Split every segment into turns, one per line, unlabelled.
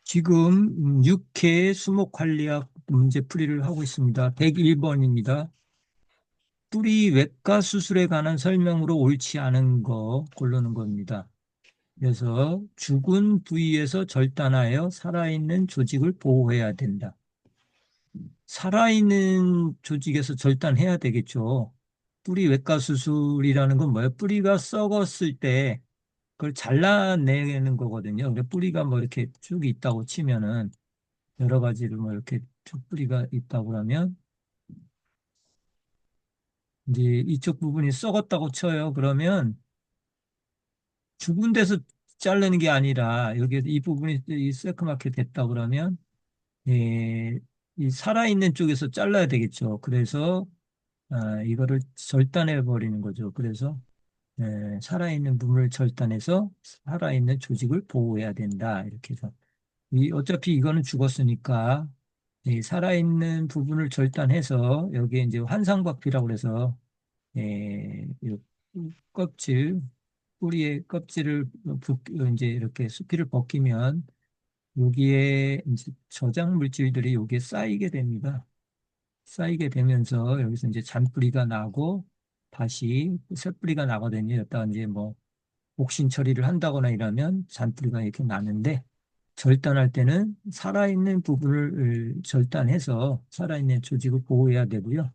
지금 6회 수목관리학 문제풀이를 하고 있습니다. 101번입니다. 뿌리 외과 수술에 관한 설명으로 옳지 않은 거 고르는 겁니다. 그래서 죽은 부위에서 절단하여 살아있는 조직을 보호해야 된다. 살아있는 조직에서 절단해야 되겠죠. 뿌리 외과 수술이라는 건 뭐예요? 뿌리가 썩었을 때 그걸 잘라내는 거거든요. 근데 뿌리가 뭐 이렇게 쭉 있다고 치면은 여러 가지로 뭐 이렇게 쭉 뿌리가 있다고 그러면 이제 이쪽 부분이 썩었다고 쳐요. 그러면 죽은 데서 자르는 게 아니라 여기 이 부분이 이 새까맣게 됐다 그러면 예, 이 살아있는 쪽에서 잘라야 되겠죠. 그래서 이거를 절단해 버리는 거죠. 그래서 살아있는 부분을 절단해서 살아있는 조직을 보호해야 된다. 이렇게 해서 어차피 이거는 죽었으니까 이 살아있는 부분을 절단해서 여기에 이제 환상박피라고 그래서 이 껍질 뿌리의 껍질을 이제 이렇게 수피를 벗기면 여기에 이제 저장 물질들이 여기에 쌓이게 됩니다. 쌓이게 되면서 여기서 이제 잔뿌리가 나고 다시 새뿌리가 나거든요. 여기다가 이제 뭐 옥신 처리를 한다거나 이러면 잔뿌리가 이렇게 나는데 절단할 때는 살아있는 부분을 절단해서 살아있는 조직을 보호해야 되고요.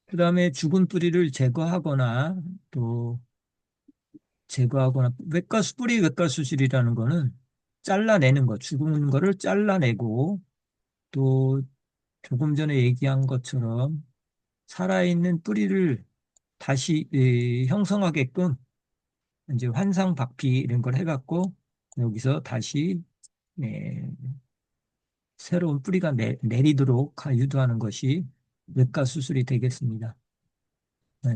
그 다음에 죽은 뿌리를 제거하거나 또 제거하거나 뿌리 외과 수술이라는 거는 잘라내는 거, 죽은 거를 잘라내고 또 조금 전에 얘기한 것처럼 살아있는 뿌리를 다시 형성하게끔 이제 환상 박피 이런 걸 해갖고 여기서 다시 예, 새로운 뿌리가 내리도록 유도하는 것이 외과 수술이 되겠습니다.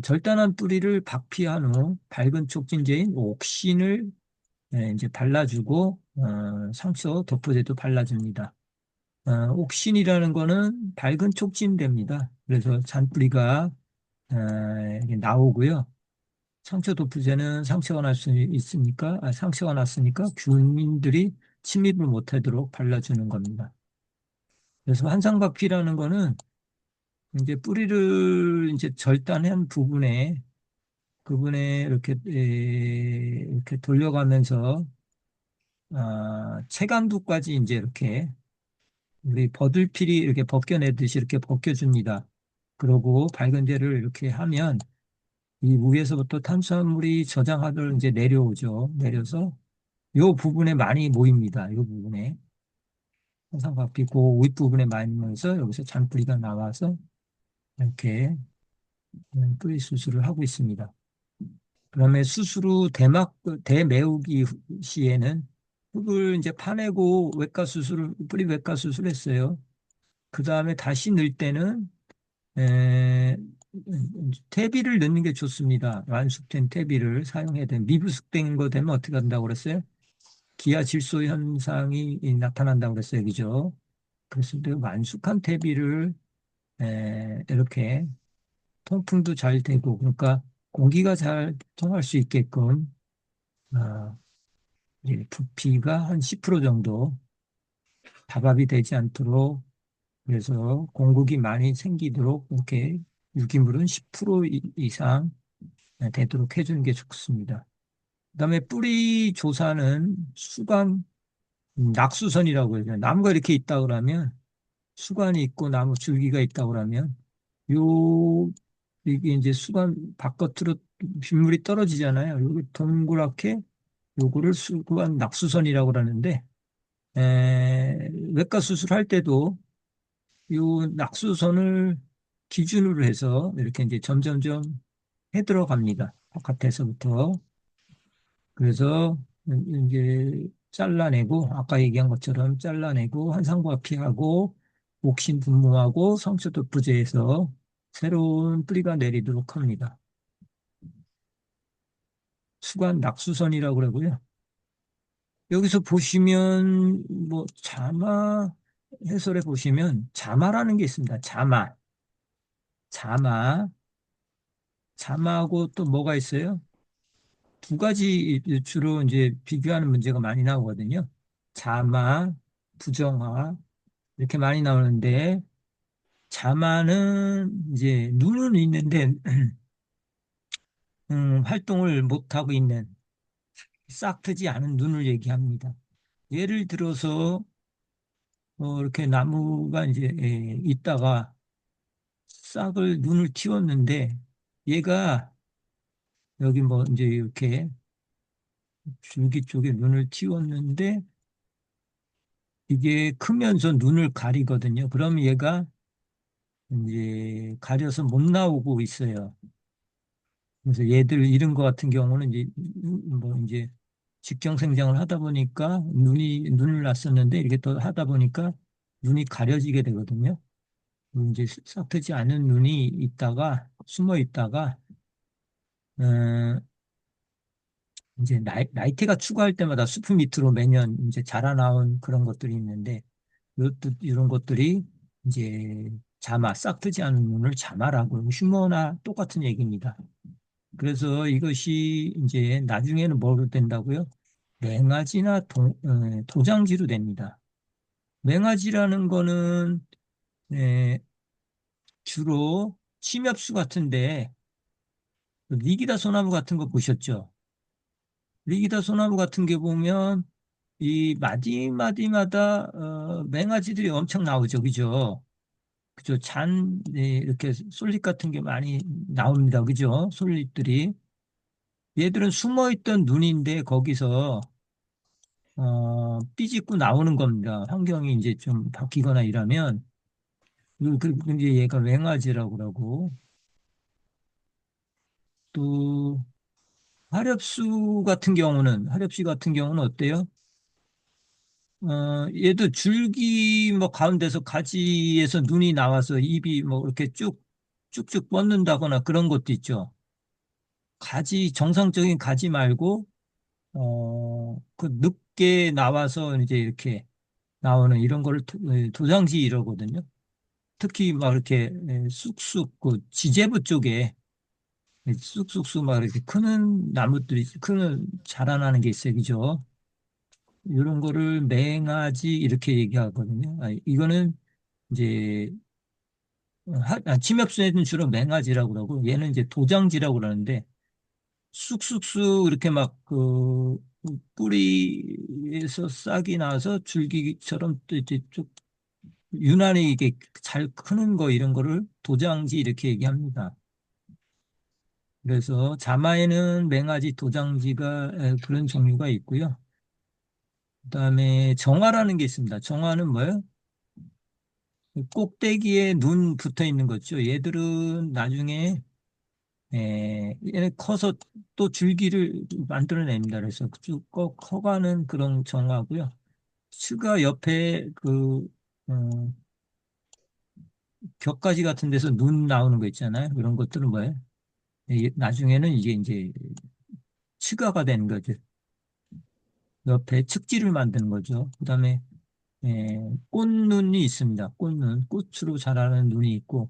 절단한 뿌리를 박피한 후 밝은 촉진제인 옥신을 이제 발라주고 상처 도포제도 발라줍니다. 옥신이라는 거는 밝은 촉진제입니다. 그래서 잔뿌리가 이게 나오고요. 상처 도포제는 상처가 날 수 있으니까 상처가 났으니까 균민들이 침입을 못하도록 발라주는 겁니다. 그래서 환상박피라는 거는 이제 뿌리를 이제 절단한 부분에 그분에 이렇게 돌려가면서 체간도까지 이제 이렇게 우리 버들피리 이렇게 벗겨내듯이 이렇게 벗겨줍니다. 그러고 밝은 데를 이렇게 하면 이 위에서부터 탄수화물이 저장하듯 이제 내려오죠. 내려서 요 부분에 많이 모입니다. 요 부분에 현상박피 그 윗부분에 많이 모여서 여기서 잔뿌리가 나와서 이렇게 뿌리 수술을 하고 있습니다. 그다음에 수술 후 대매우기 시에는 흙을 이제 파내고 뿌리 외과 수술했어요. 그 다음에 다시 넣을 때는 에, 퇴비를 넣는 게 좋습니다. 완숙된 퇴비를 사용해야 돼요. 미부숙된 거 되면 어떻게 한다고 그랬어요? 기아 질소 현상이 나타난다고 그랬어요. 그죠? 그래서 완숙한 퇴비를 이렇게 통풍도 잘 되고 그러니까 공기가 잘 통할 수 있게끔 아, 이제 부피가 한 10% 정도 다밥이 되지 않도록 그래서 공국이 많이 생기도록 이렇게 유기물은 10% 이상 되도록 해주는 게 좋습니다. 그다음에 뿌리 조사는 수관 낙수선이라고 해요. 나무가 이렇게 있다 그러면 수관이 있고 나무 줄기가 있다 그러면 요 이게 이제 수관 바깥으로 빗물이 떨어지잖아요. 여기 동그랗게 요거를 수관 낙수선이라고 그러는데 외과 수술할 때도 요 낙수선을 기준으로 해서 이렇게 이제 점점점 해 들어갑니다. 바깥에서부터. 그래서 이제 잘라내고 아까 얘기한 것처럼 잘라내고 환상부합피하고 옥신 분무하고 성초도부제해서 새로운 뿌리가 내리도록 합니다. 수관 낙수선이라고 그러고요. 여기서 보시면 뭐 자마 해설에 보시면 자마라는 게 있습니다. 자마. 자마. 자마하고 또 뭐가 있어요? 두 가지 주로 이제 비교하는 문제가 많이 나오거든요. 자마, 부정화 이렇게 많이 나오는데 자마는 이제 눈은 있는데 활동을 못하고 있는 싹 트지 않은 눈을 얘기합니다. 예를 들어서 이렇게 나무가 이제 있다가 싹을 눈을 틔웠는데 얘가 여기 뭐 이제 이렇게 줄기 쪽에 눈을 틔웠는데 이게 크면서 눈을 가리거든요. 그럼 얘가 이제 가려서 못 나오고 있어요. 그래서 얘들 이런 거 같은 경우는 이제 뭐 이제 직경 생장을 하다 보니까 눈을 났었는데 이렇게 또 하다 보니까 눈이 가려지게 되거든요. 이제 싹트지 않은 눈이 있다가 숨어 있다가 어, 이제 나이테가 추가할 때마다 숲 밑으로 매년 이제 자라나온 그런 것들이 있는데 이런 것들이 이제 자마 싹트지 않은 눈을 자마라고 휴머나 똑같은 얘기입니다. 그래서 이것이 이제 나중에는 뭐로 된다고요? 맹아지나 도장지로 됩니다. 맹아지라는 거는 주로 침엽수 같은데 리기다 소나무 같은 거 보셨죠? 리기다 소나무 같은 게 보면 이 마디마디마다 맹아지들이 엄청 나오죠, 그죠? 그죠? 이렇게 솔잎 같은 게 많이 나옵니다, 그죠? 솔잎들이. 얘들은 숨어있던 눈인데 거기서 삐짓고 나오는 겁니다. 환경이 이제 좀 바뀌거나 이러면 이제 얘가 맹아지라고 그러고 또 화렵수 같은 경우는 어때요? 얘도 줄기 뭐 가운데서 가지에서 눈이 나와서 입이 뭐 이렇게 쭉쭉 뻗는다거나 그런 것도 있죠. 정상적인 가지 말고 그 늦게 나와서 이제 이렇게 나오는 이런 거를 도장지 이러거든요. 특히 막 이렇게 쑥쑥 그 지제부 쪽에 쑥쑥쑥 막 이렇게 크는 나무들이 크는 자라나는 게 있어요, 그죠? 이런 거를 맹아지 이렇게 얘기하거든요. 이거는 이제 침엽수에는 주로 맹아지라고 그러고 얘는 이제 도장지라고 그러는데 쑥쑥쑥 이렇게 막 그 뿌리에서 싹이 나서 줄기처럼 또 이제 쭉 유난히 이게 잘 크는 거 이런 거를 도장지 이렇게 얘기합니다. 그래서 자마에는 맹아지 도장지가 그런 종류가 있고요. 그다음에 정화라는 게 있습니다. 정화는 뭐예요? 꼭대기에 눈 붙어 있는 거죠. 얘들은 나중에 얘네 커서 또 줄기를 만들어냅니다. 그래서 쭉 커가는 그런 정화고요. 수가 옆에 어, 격가지 같은 데서 눈 나오는 거 있잖아요. 그런 것들은 뭐예요? 나중에는 이게 이제 치가가 되는 거죠. 옆에 측지를 만드는 거죠. 그다음에 꽃눈이 있습니다. 꽃으로 자라는 눈이 있고,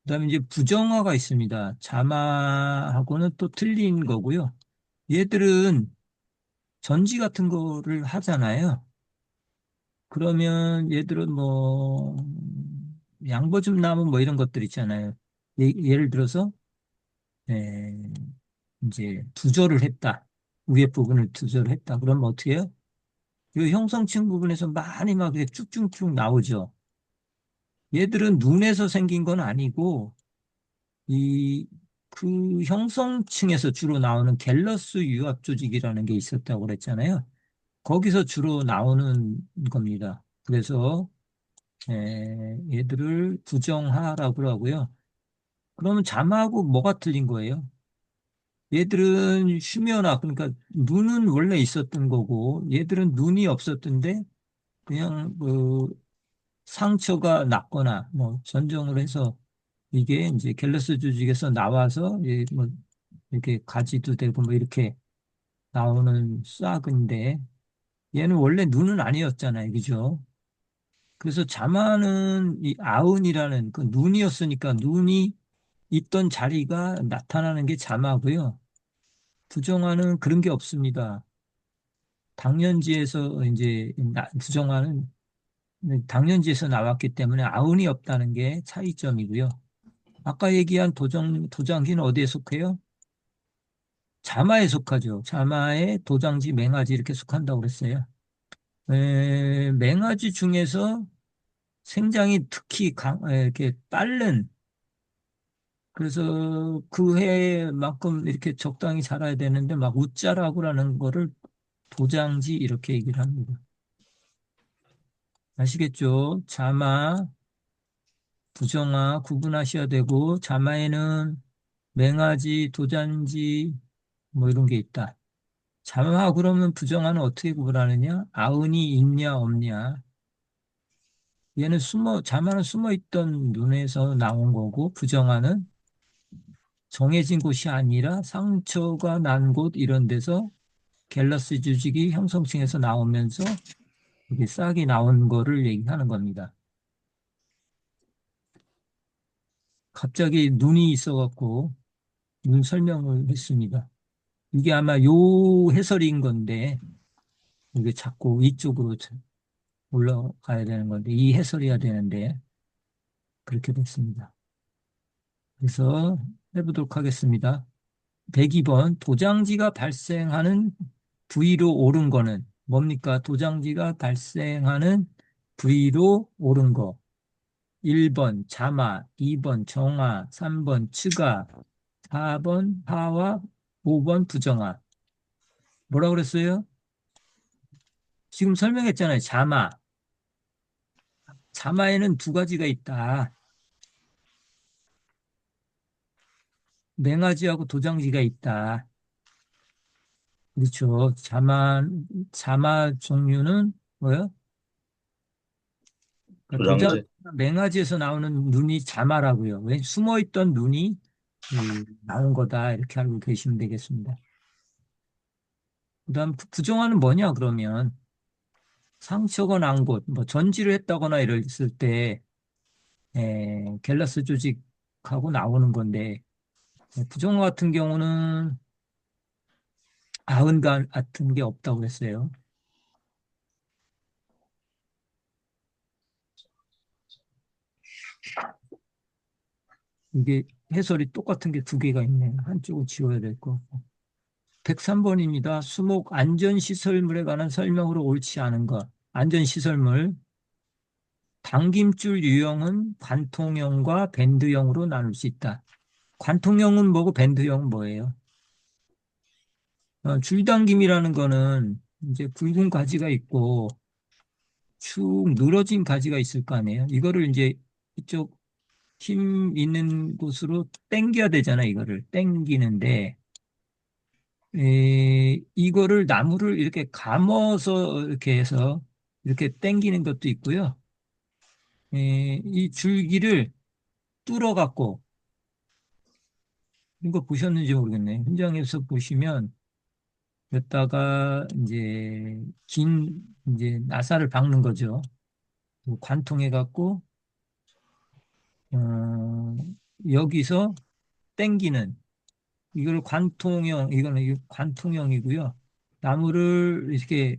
그다음에 이제 부정화가 있습니다. 자마하고는 또 틀린 거고요. 얘들은 전지 같은 거를 하잖아요. 그러면 얘들은 뭐 양보줌 나무 뭐 이런 것들 있잖아요. 예를 들어서 에, 이제 두조를 했다. 위에 부분을 두조를 했다. 그러면 어떻게 해요? 이 형성층 부분에서 많이 막 이렇게 쭉쭉쭉 나오죠. 얘들은 눈에서 생긴 건 아니고 이 그 형성층에서 주로 나오는 갤러스 유압 조직이라는 게 있었다고 그랬잖아요. 거기서 주로 나오는 겁니다. 그래서 얘들을 부정하라고 하고요. 그러면 잠하고 뭐가 틀린 거예요? 얘들은 휴면화, 그러니까 눈은 원래 있었던 거고, 얘들은 눈이 없었던데, 그냥 상처가 났거나, 뭐, 전정을 해서, 이게 이제 갤러스 조직에서 나와서, 뭐, 이렇게 가지도 되고, 뭐, 이렇게 나오는 싹인데, 얘는 원래 눈은 아니었잖아요. 그죠? 그래서 자마는 이 아운이라는 그 눈이었으니까 눈이 있던 자리가 나타나는 게 자마고요. 부정화는 그런 게 없습니다. 당연지에서 이제 부정화는 당연지에서 나왔기 때문에 아운이 없다는 게 차이점이고요. 아까 얘기한 도장지는 어디에 속해요? 자마에 속하죠. 자마에 도장지, 맹아지 이렇게 속한다고 그랬어요. 맹아지 중에서 생장이 특히 이렇게 빠른, 그래서 그 해만큼 이렇게 적당히 자라야 되는데 막 웃자라고라는 거를 도장지 이렇게 얘기를 합니다. 아시겠죠? 자마, 부정화 구분하셔야 되고 자마에는 맹아지, 도장지 뭐 이런 게 있다. 자마 그러면 부정화는 어떻게 구분하느냐? 아운이 있냐 없냐? 얘는 자마는 숨어 있던 눈에서 나온 거고 부정화는 정해진 곳이 아니라 상처가 난 곳 이런 데서 갤러스 조직이 형성층에서 나오면서 이게 싹이 나온 거를 얘기하는 겁니다. 갑자기 눈이 있어갖고 눈 설명을 했습니다. 이게 아마 요 해설인 건데 이게 자꾸 위쪽으로 올라가야 되는 건데 이 해설이어야 되는데 그렇게 됐습니다. 그래서 해보도록 하겠습니다. 102번 도장지가 발생하는 부위로 오른 거는 뭡니까? 도장지가 발생하는 부위로 오른 거. 1번 자마, 2번 정화, 3번 측아, 4번 하와, 5번 부정화. 뭐라고 그랬어요? 지금 설명했잖아요. 자마. 자마에는 두 가지가 있다. 맹아지하고 도장지가 있다. 그렇죠. 자마 종류는 뭐요? 그러니까
도장지.
맹아지에서 나오는 눈이 자마라고요. 왜? 숨어있던 눈이 나온 거다. 이렇게 알고 계시면 되겠습니다. 그다음 부정화는 뭐냐, 그러면? 상처가 난 곳, 뭐 전지를 했다거나 이랬을 때, 갤러스 조직하고 나오는 건데, 부정화 같은 경우는 아흔 같은 게 없다고 했어요. 이게 해설이 똑같은 게 두 개가 있네. 한쪽은 지워야 될 거. 103번입니다. 수목 안전시설물에 관한 설명으로 옳지 않은 것. 안전시설물. 당김줄 유형은 관통형과 밴드형으로 나눌 수 있다. 관통형은 뭐고 밴드형은 뭐예요? 줄당김이라는 거는 이제 굵은 가지가 있고 축 늘어진 가지가 있을 거 아니에요. 이거를 이제 이쪽 힘 있는 곳으로 당겨야 되잖아. 이거를 당기는데 이거를 나무를 이렇게 감아서 이렇게 해서 이렇게 당기는 것도 있고요. 이 줄기를 뚫어 갖고 이거 보셨는지 모르겠네. 현장에서 보시면 여기다가 이제 나사를 박는 거죠. 관통해 갖고 어, 여기서 당기는 이걸 이거는 관통형이고요. 나무를 이렇게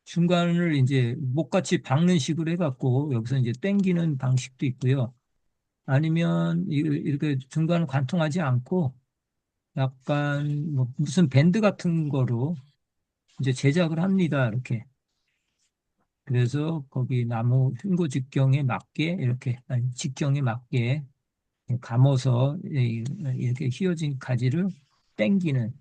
중간을 이제 목같이 박는 식으로 해갖고 여기서 이제 당기는 방식도 있고요. 아니면 이렇게 중간을 관통하지 않고 약간 뭐 무슨 밴드 같은 거로 이제 제작을 합니다. 이렇게. 그래서 거기 나무 흉고 직경에 맞게 이렇게 아니, 직경에 맞게 감아서 이렇게 휘어진 가지를 당기는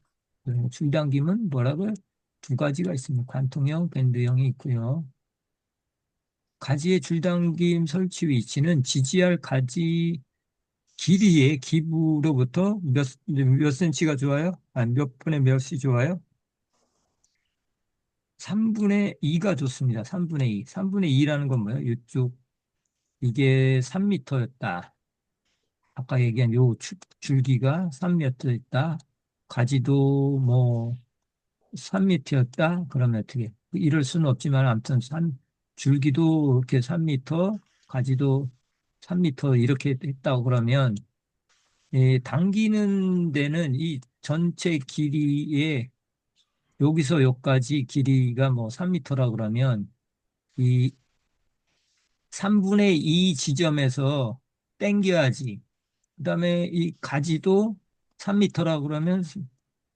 줄당김은 뭐라고요? 두 가지가 있습니다. 관통형, 밴드형이 있고요. 가지의 줄당김 설치 위치는 지지할 가지 길이의 기부로부터 몇 센치가 좋아요? 몇 분의 몇이 좋아요? 3분의 2가 좋습니다. 3분의 2. 3분의 2라는 건 뭐예요? 이쪽, 이게 3m였다. 아까 얘기한 요 줄기가 3m였다. 가지도 뭐 3m였다. 그러면 어떻게? 이럴 수는 없지만 아무튼 줄기도 이렇게 3m, 가지도 3m 이렇게 했다고 그러면 당기는 데는 이 전체 길이의 여기서 여기까지 길이가 뭐 3m라 그러면 이 3분의 2 지점에서 당겨야지. 그다음에 이 가지도 3m라 그러면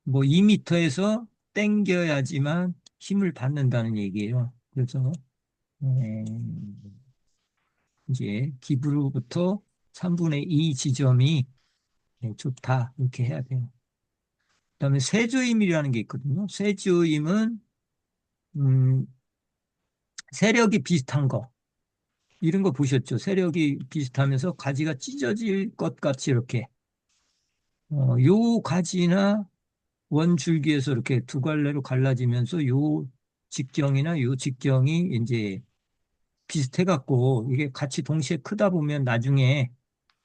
뭐 2m에서 당겨야지만 힘을 받는다는 얘기예요. 그래서 이제 기부로부터 3분의 2 지점이 좋다 이렇게 해야 돼요. 그다음에 세조임이라는 게 있거든요. 세조임은 음, 세력이 비슷한 거 이런 거 보셨죠? 세력이 비슷하면서 가지가 찢어질 것 같이 이렇게 요 가지나 원줄기에서 이렇게 두 갈래로 갈라지면서 요 직경이나 요 직경이 이제 비슷해갖고 이게 같이 동시에 크다 보면 나중에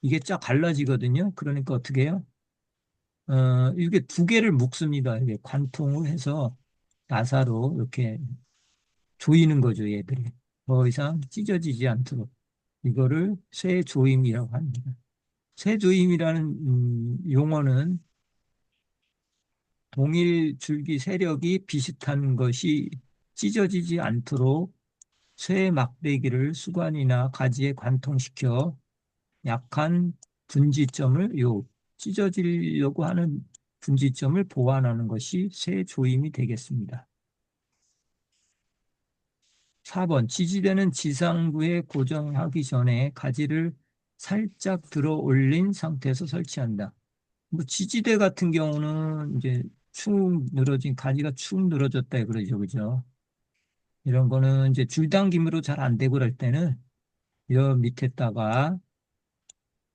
이게 쫙 갈라지거든요. 그러니까 어떻게 해요? 이게 두 개를 묶습니다. 이게 관통을 해서 나사로 이렇게 조이는 거죠, 얘들이. 더 이상 찢어지지 않도록. 이거를 쇠조임이라고 합니다. 쇠조임이라는 용어는 동일 줄기 세력이 비슷한 것이 찢어지지 않도록 쇠 막대기를 수관이나 가지에 관통시켜 약한 분지점을 찢어지려고 하는 분지점을 보완하는 것이 쇠 조임이 되겠습니다. 4번 지지대는 지상부에 고정하기 전에 가지를 살짝 들어 올린 상태에서 설치한다. 뭐 지지대 같은 경우는 이제 축 늘어진 가지가 축 늘어졌다 그러죠, 그죠? 이런 거는 이제 줄당김으로 잘 안 되고 그럴 때는 여 밑에다가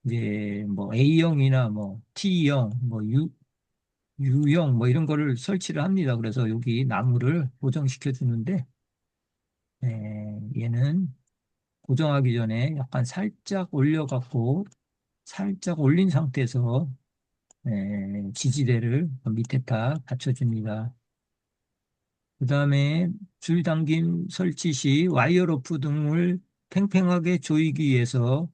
이제 뭐 A형이나 뭐 T형, 뭐 U형 뭐 이런 거를 설치를 합니다. 그래서 여기 나무를 고정시켜 주는데 얘는 고정하기 전에 약간 살짝 올려갖고 살짝 올린 상태에서 지지대를 밑에다 받쳐줍니다. 그 다음에 줄 당김 설치 시 와이어 로프 등을 팽팽하게 조이기 위해서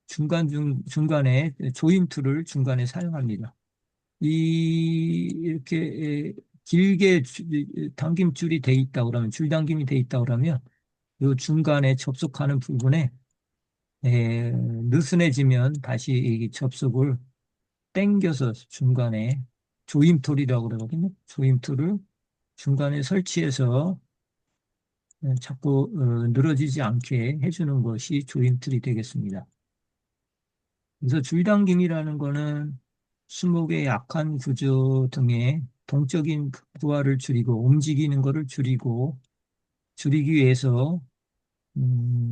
중간에 조임 툴을 중간에 사용합니다. 이렇게 길게 당김줄이 돼 있다 그러면 줄 당김이 돼 있다 그러면 이 중간에 접속하는 부분에 느슨해지면 다시 이 접속을 당겨서 중간에 조임툴이라고 그러거든요. 조임툴을 중간에 설치해서 자꾸 늘어지지 않게 해주는 것이 조임툴이 되겠습니다. 그래서 줄당김이라는 거는 수목의 약한 구조 등의 동적인 부하를 줄이고 움직이는 것을 줄이기 위해서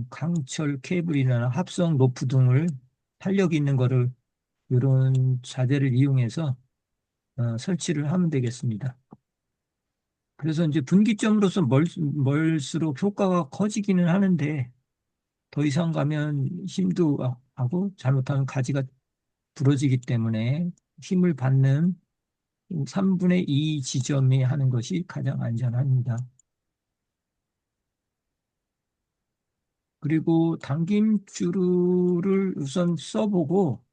강철 케이블이나 합성 로프 등을 탄력 있는 거를 이런 자재를 이용해서 설치를 하면 되겠습니다. 그래서 이제 분기점으로서 멀수록 효과가 커지기는 하는데 더 이상 가면 힘도 하고 잘못하면 가지가 부러지기 때문에 힘을 받는 3분의 2 지점이 하는 것이 가장 안전합니다. 그리고 당김줄을 우선 써보고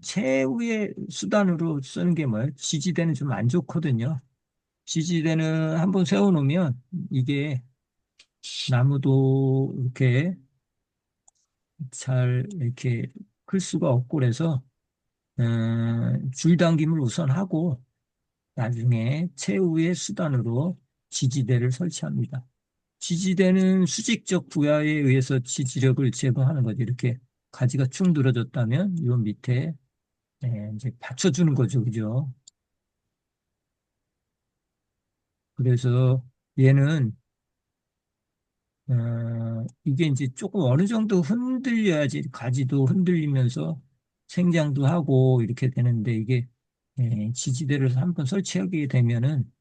최후의 수단으로 쓰는 게 뭐예요? 지지대는 좀 안 좋거든요. 지지대는 한번 세워놓으면 이게 나무도 이렇게 잘 이렇게 클 수가 없고 그래서 줄당김을 우선 하고 나중에 최후의 수단으로 지지대를 설치합니다. 지지대는 수직적 부하에 의해서 지지력을 제거하는 거죠. 이렇게 가지가 축 늘어졌다면 요 밑에 이제 받쳐주는 거죠. 그죠? 그래서 얘는 이게 이제 조금 어느 정도 흔들려야지 가지도 흔들리면서 생장도 하고 이렇게 되는데 이게 지지대를 한번 설치하게 되면은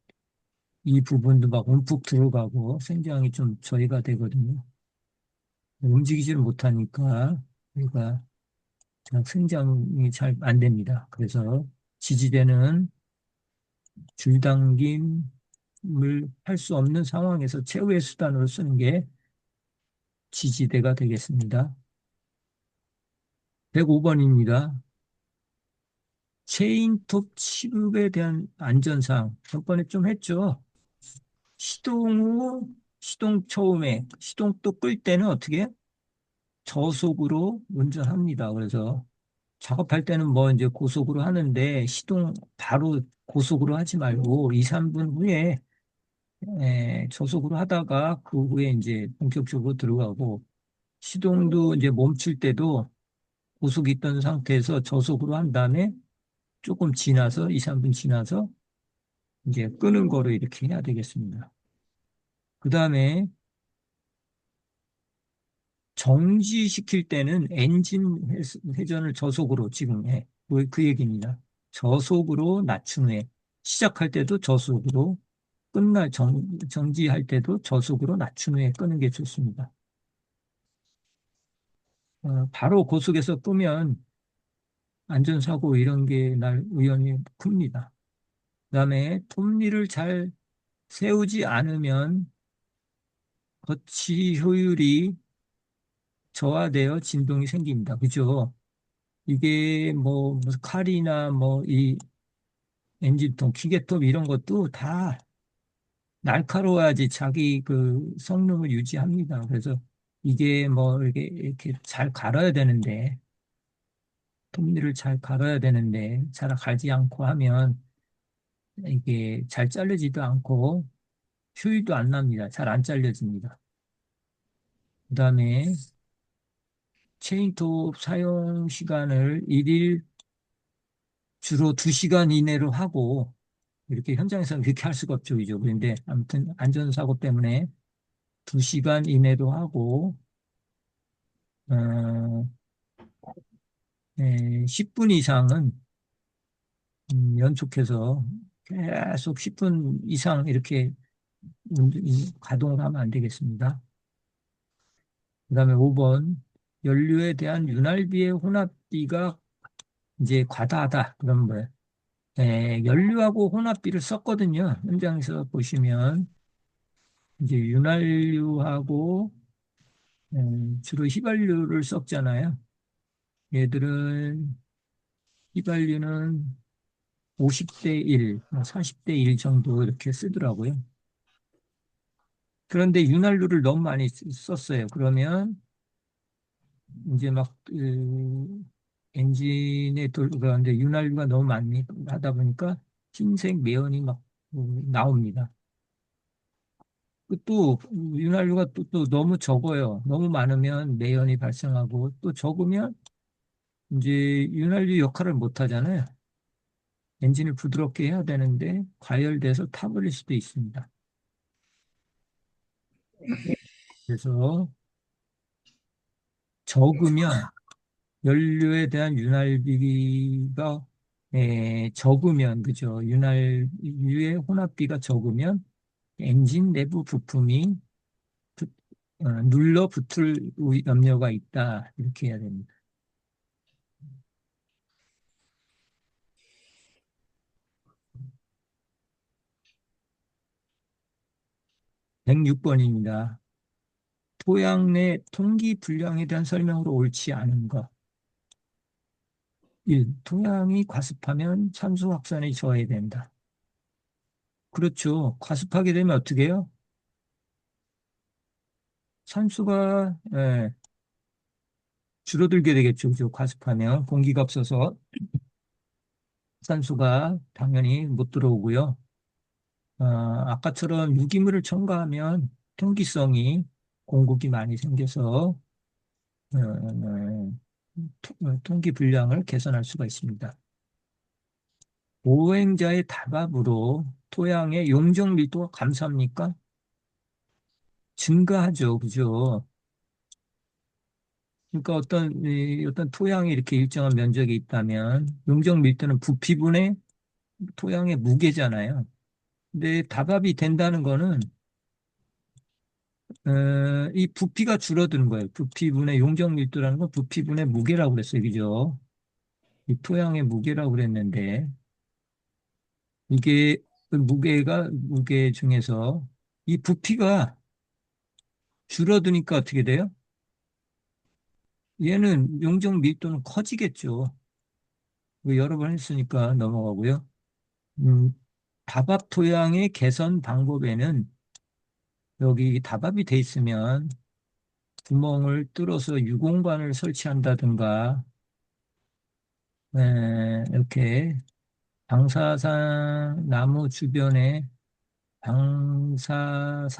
이 부분도 막 움푹 들어가고 생장이 좀 저해가 되거든요. 움직이지를 못하니까 우리가 생장이 잘 안 됩니다. 그래서 지지대는 줄당김을 할 수 없는 상황에서 최후의 수단으로 쓰는 게 지지대가 되겠습니다. 105번입니다. 체인톱 취급에 대한 안전사항. 저번에 좀 했죠. 시동 후, 시동 처음에, 시동 또 끌 때는 어떻게? 저속으로 운전합니다. 그래서 작업할 때는 뭐 이제 고속으로 하는데 시동 바로 고속으로 하지 말고 2, 3분 후에 저속으로 하다가 그 후에 이제 본격적으로 들어가고 시동도 이제 멈출 때도 고속이 있던 상태에서 저속으로 한 다음에 조금 지나서 2, 3분 지나서 이제 끄는 거로 이렇게 해야 되겠습니다. 그 다음에 정지시킬 때는 엔진 회전을 저속으로 지금 해. 그 얘기입니다. 저속으로 낮춘 후에 시작할 때도 저속으로 정지할 때도 저속으로 낮춘 후에 끄는 게 좋습니다. 바로 고속에서 끄면 안전사고 이런 게 날 위험이 큽니다. 그다음에 톱니를 잘 세우지 않으면 거치 효율이 저하되어 진동이 생깁니다. 그죠? 이게 뭐 무슨 칼이나 뭐 이 엔진통, 기계톱 이런 것도 다 날카로워야지 자기 그 성능을 유지합니다. 그래서 이게 뭐 이렇게 잘 갈아야 되는데 톱니를 잘 갈아야 되는데 잘 갈지 않고 하면 이게 잘 자르지도 않고 휴유도 안 납니다. 잘 안 잘려집니다. 그다음에 체인톱 사용 시간을 일일 주로 2시간 이내로 하고 이렇게 현장에서는 그렇게 할 수가 없죠. 그죠? 그런데 아무튼 안전사고 때문에 2시간 이내로 하고 어, 10분 이상은 연속해서 계속 10분 이상 이렇게 가동을 하면 안 되겠습니다. 그다음에 5번 연료에 대한 윤활비의 혼합비가 이제 과다하다. 그러면 뭐예요? 연료하고 혼합비를 썼거든요. 현장에서 보시면 이제 윤활유하고 주로 휘발유를 썼잖아요. 얘들은 휘발유는 50대 1, 40대 1 정도 이렇게 쓰더라고요. 그런데 윤활유를 너무 많이 썼어요. 그러면 이제 막 엔진에 돌아가는데 윤활유가 너무 많이 하다 보니까 흰색 매연이 막 나옵니다. 또 윤활유가 또 너무 적어요. 너무 많으면 매연이 발생하고 또 적으면 이제 윤활유 역할을 못 하잖아요. 엔진을 부드럽게 해야 되는데 과열돼서 타버릴 수도 있습니다. 그래서 적으면 연료에 대한 윤활비가 적으면 그죠? 윤활유의 혼합비가 적으면 엔진 내부 부품이 붙- 눌러 붙을 염려가 있다 이렇게 해야 됩니다. 106번입니다. 토양 내 통기 불량에 대한 설명으로 옳지 않은 것. 1. 토양이 과습하면 산소 확산이 저해된다. 그렇죠. 과습하게 되면 어떻게 해요? 산소가 줄어들게 되겠죠. 그죠? 과습하면 공기가 없어서 산소가 당연히 못 들어오고요. 아까처럼 유기물을 첨가하면 통기성이 공급이 많이 생겨서 통기 불량을 개선할 수가 있습니다. 보행자의 다bab으로 토양의 용적 밀도가 감소합니까? 증가하죠. 그죠? 그러니까 어떤 토양이 이렇게 일정한 면적이 있다면 용적 밀도는 부피분의 토양의 무게잖아요. 근데 다밥이 된다는 거는 이 부피가 줄어드는 거예요. 부피분의 용적 밀도라는 건 부피분의 무게라고 그랬어요. 그죠? 이 토양의 무게라고 그랬는데 이게 그 무게 중에서 이 부피가 줄어드니까 어떻게 돼요? 얘는 용적 밀도는 커지겠죠. 여러 번 했으니까 넘어가고요. 음, 다밥 토양의 개선 방법에는 여기 다밥이 돼 있으면 구멍을 뚫어서 유공관을 설치한다든가, 이렇게 방사상 나무 주변에 방사상으로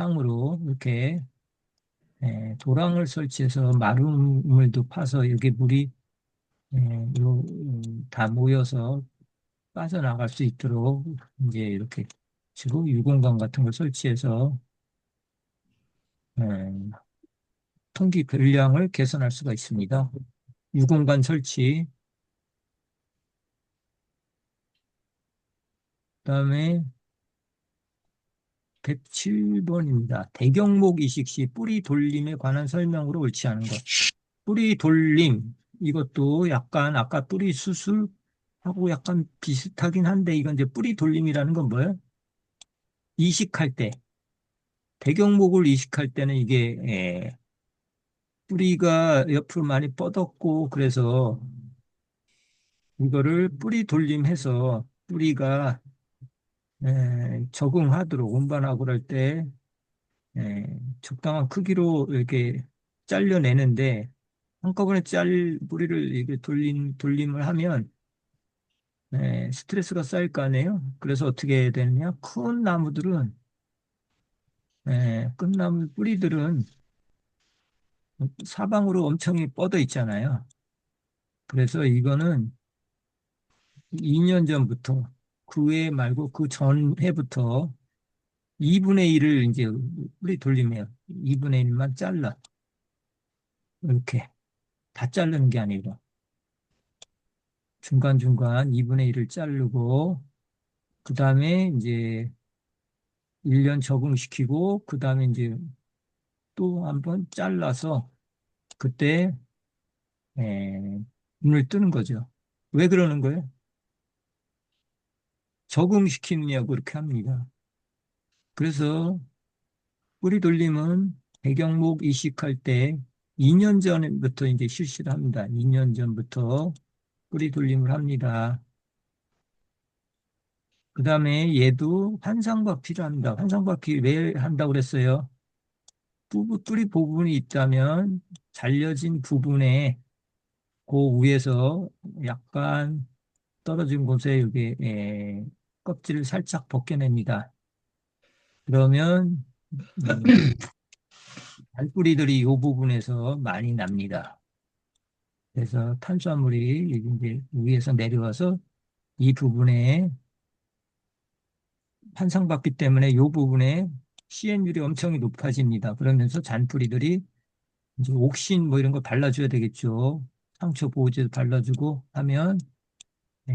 이렇게 도랑을 설치해서 마름물도 파서 여기 물이 다 모여서 빠져나갈 수 있도록 이제 이렇게 지금 유공관 같은 걸 설치해서 에, 통기 권량을 개선할 수가 있습니다. 유공관 설치, 그다음에 107번입니다. 대경목 이식 시 뿌리 돌림에 관한 설명으로 옳지 않은 것. 뿌리 돌림, 이것도 약간 아까 뿌리 수술하고 약간 비슷하긴 한데, 이건 이제 뿌리 돌림이라는 건 뭐예요? 이식할 때, 대경목을 이식할 때는 이게 뿌리가 옆으로 많이 뻗었고, 그래서 이거를 뿌리 돌림해서 뿌리가 적응하도록 운반하고 그럴 때 적당한 크기로 이렇게 잘려내는데, 한꺼번에 뿌리를 이렇게 돌림을 하면 스트레스가 쌓일 거 아니에요? 그래서 어떻게 해야 되느냐? 큰 나무들은, 끝나무 뿌리들은 사방으로 엄청 뻗어 있잖아요. 그래서 이거는 2년 전부터, 그 해 말고 그 전해부터 2분의 1을 이제 뿌리 돌리면 2분의 1만 잘라. 이렇게. 다 자르는 게 아니고 중간중간 2분의 1을 자르고, 그 다음에 이제 1년 적응시키고, 그 다음에 이제 또 한번 잘라서 그때 눈을 뜨는 거죠. 왜 그러는 거예요? 적응시키느냐고 그렇게 합니다. 그래서 뿌리 돌림은 배경목 이식할 때 2년 전부터 이제 실시를 합니다. 2년 전부터 뿌리 돌림을 합니다. 그 다음에 얘도 환상박 필요합니다. 환상박이 왜 한다고 그랬어요? 뿌리 부분이 있다면 잘려진 부분에 그 위에서 약간 떨어진 곳에 여기 껍질을 살짝 벗겨냅니다. 그러면 알뿌리들이 이 부분에서 많이 납니다. 그래서 탄수화물이 이제 위에서 내려와서 이 부분에 환상받기 때문에 이 부분에 CN율이 엄청 높아집니다. 그러면서 잔뿌리들이 이제 옥신 뭐 이런 거 발라줘야 되겠죠. 상처 보호제도 발라주고 하면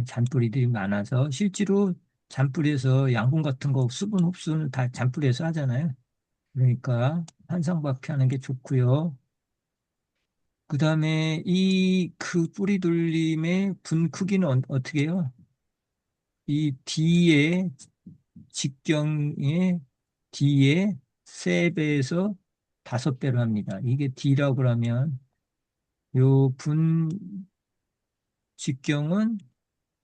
잔뿌리들이 많아서, 실제로 잔뿌리에서 양분 같은 거 수분 흡수는 다 잔뿌리에서 하잖아요. 그러니까 한상박히 하는 게 좋고요. 그 다음에 이 그 뿌리 돌림의 분 크기는 어떻게 해요? 이 D의 직경의 D의 3배에서 5배로 합니다. 이게 D라고 그러면 요 분 직경은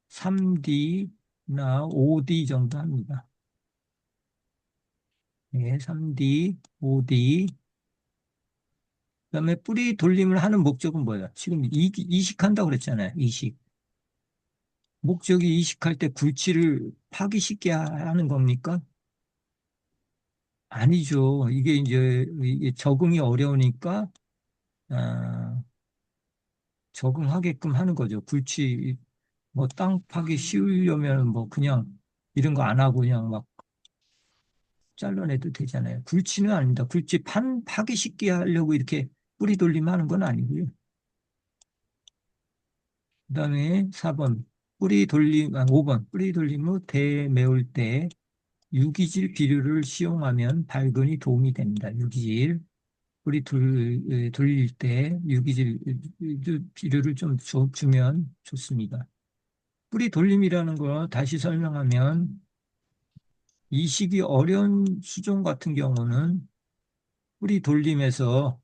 3D나 5D 정도 합니다. 네, 3D, 5D. 그다음에 뿌리 돌림을 하는 목적은 뭐예요? 지금 이식한다고 그랬잖아요. 이식. 목적이 이식할 때 굴치를 파기 쉽게 하는 겁니까? 아니죠. 이게 적응이 어려우니까 아, 적응하게끔 하는 거죠. 굴치 뭐 땅 파기 쉬우려면 뭐 그냥 이런 거 안 하고 그냥 막 잘라내도 되잖아요. 굴치는 아닙니다. 굴치 파기 쉽게 하려고 이렇게 뿌리 돌림 하는 건 아니고요. 그다음에 4번 5번 뿌리 돌림 후 대메울 때 유기질 비료를 시용하면 발근이 도움이 됩니다. 유기질 돌릴 때 유기질 비료를 좀 주면 좋습니다. 뿌리 돌림이라는 거 다시 설명하면, 이식이 어려운 수종 같은 경우는 뿌리 돌림에서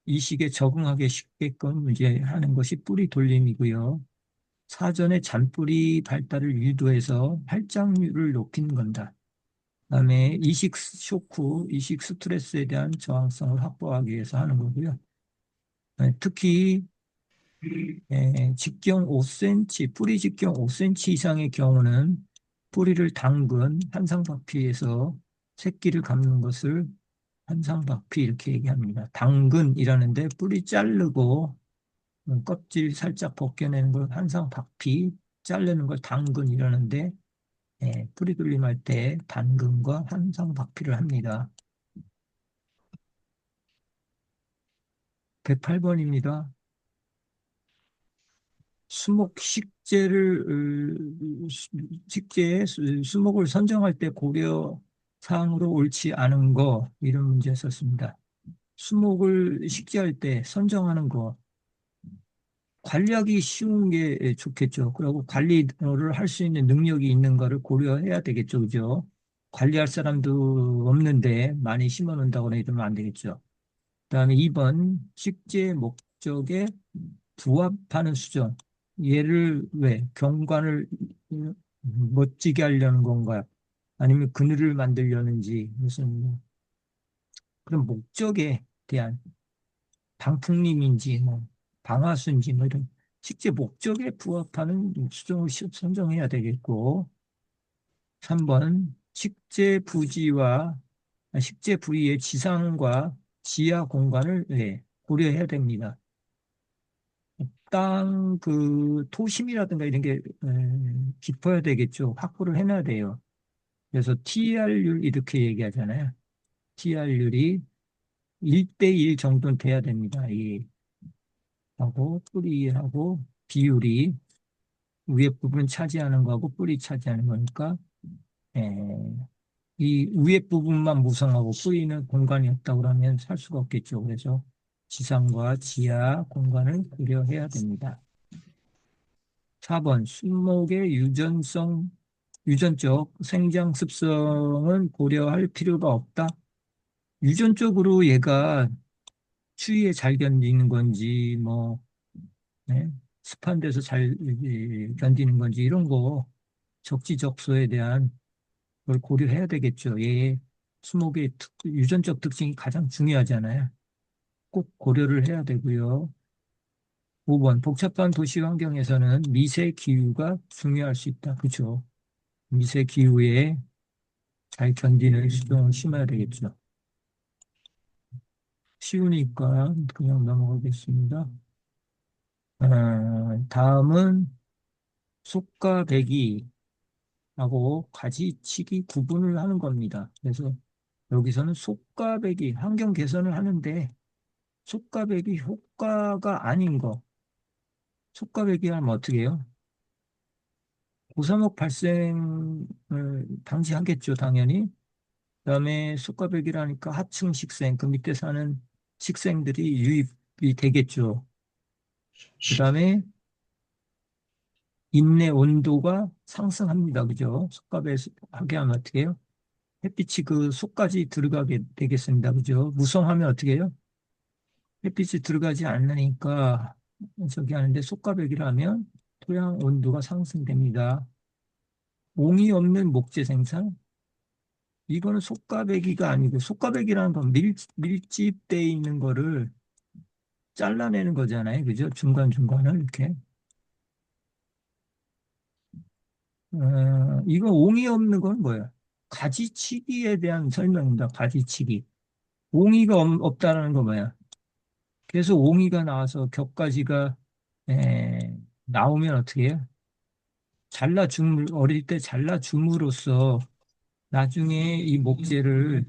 이식에 적응하기 쉽게끔 이제 하는 것이 뿌리 돌림이고요. 사전에 잔뿌리 발달을 유도해서 활장률을 높이는 건다. 그다음에 이식 쇼크, 이식 스트레스에 대한 저항성을 확보하기 위해서 하는 거고요. 특히 직경 5cm, 뿌리 직경 5cm 이상의 경우는 뿌리를 당근, 한상박피에서 새끼를 감는 것을 한상박피 이렇게 얘기합니다. 당근이라는데 뿌리 자르고 껍질 살짝 벗겨내는 걸 한상박피, 자르는 걸 당근이라는데 뿌리 돌림할 때 당근과 한상박피를 합니다. 108번입니다. 수목 식재를 식재에 수목을 선정할 때 고려 사항으로 옳지 않은 거 이런 문제 썼습니다. 수목을 식재할 때 선정하는 거 관리하기 쉬운 게 좋겠죠. 그리고 관리를 할 수 있는 능력이 있는 거를 고려해야 되겠죠. 그죠? 관리할 사람도 없는데 많이 심어 놓는다거나 이러면 안 되겠죠. 그다음에 2번 식재 목적에 부합하는 수정. 얘를 왜 경관을 멋지게 하려는 건가? 아니면 그늘을 만들려는지 무슨 뭐 그런 목적에 대한 방풍림인지 뭐 방화수인지 뭐 이런 식재 목적에 부합하는 수정을 선정해야 되겠고 3번 식재 부위의 지상과 지하 공간을 고려해야 됩니다. 땅 그 토심이라든가 이런 게 깊어야 되겠죠. 확보를 해놔야 돼요. 그래서 TR율 이렇게 얘기하잖아요. TR율이 1대1 정도는 돼야 됩니다. 이 하고 뿌리하고 비율이 위에 부분 차지하는 거하고 뿌리 차지하는 거니까 에, 이 위에 부분만 무성하고 뿌리는 공간이 없다고 그러면 살 수가 없겠죠. 그래서 지상과 지하 공간을 고려해야 됩니다. 4번 순목의 유전적 생장 습성은 고려할 필요가 없다. 유전적으로 얘가 추위에 잘 견디는 건지 뭐 네? 습한 데서 잘 견디는 건지 이런 거 적지적소에 대한 걸 고려해야 되겠죠. 얘 수목의 유전적 특징이 가장 중요하잖아요. 꼭 고려를 해야 되고요. 5번 복잡한 도시 환경에서는 미세 기후가 중요할 수 있다. 그렇죠. 미세 기후에 잘 견디는 수종을 심어야 되겠죠. 쉬우니까 그냥 넘어가겠습니다. 다음은 속과 배기하고 가지치기 구분을 하는 겁니다. 그래서 여기서는 속과 배기, 환경 개선을 하는데 속과 배기 효과가 아닌 거. 속과 배기 하면 어떻게 해요? 고사목 발생을 방지하겠죠, 당연히. 그다음에 속과 배기라니까 하층 식생, 그 밑에 사는 식생들이 유입이 되겠죠. 그다음에 입내 온도가 상승합니다. 그죠? 속과배 하게 하면 어떻게 해요? 햇빛이 그 속까지 들어가게 되겠습니다. 그죠? 무성하면 어떻게 해요? 햇빛이 들어가지 않으니까 저기 하는데 속과배기를 하면 토양 온도가 상승됩니다. 옹이 없는 목재 생산? 이거는 속과배기가 아니고 속과배기라는 건 밀집돼 있는 거를 잘라내는 거잖아요. 그죠? 중간중간을 이렇게. 이거 옹이 없는 건 뭐예요? 가지치기에 대한 설명입니다. 가지치기. 옹이가 없다라는 거 뭐야? 그래서 옹이가 나와서 격가지가 나오면 어떻게 해요? 어릴 때 잘라줌으로써 나중에 이 목재를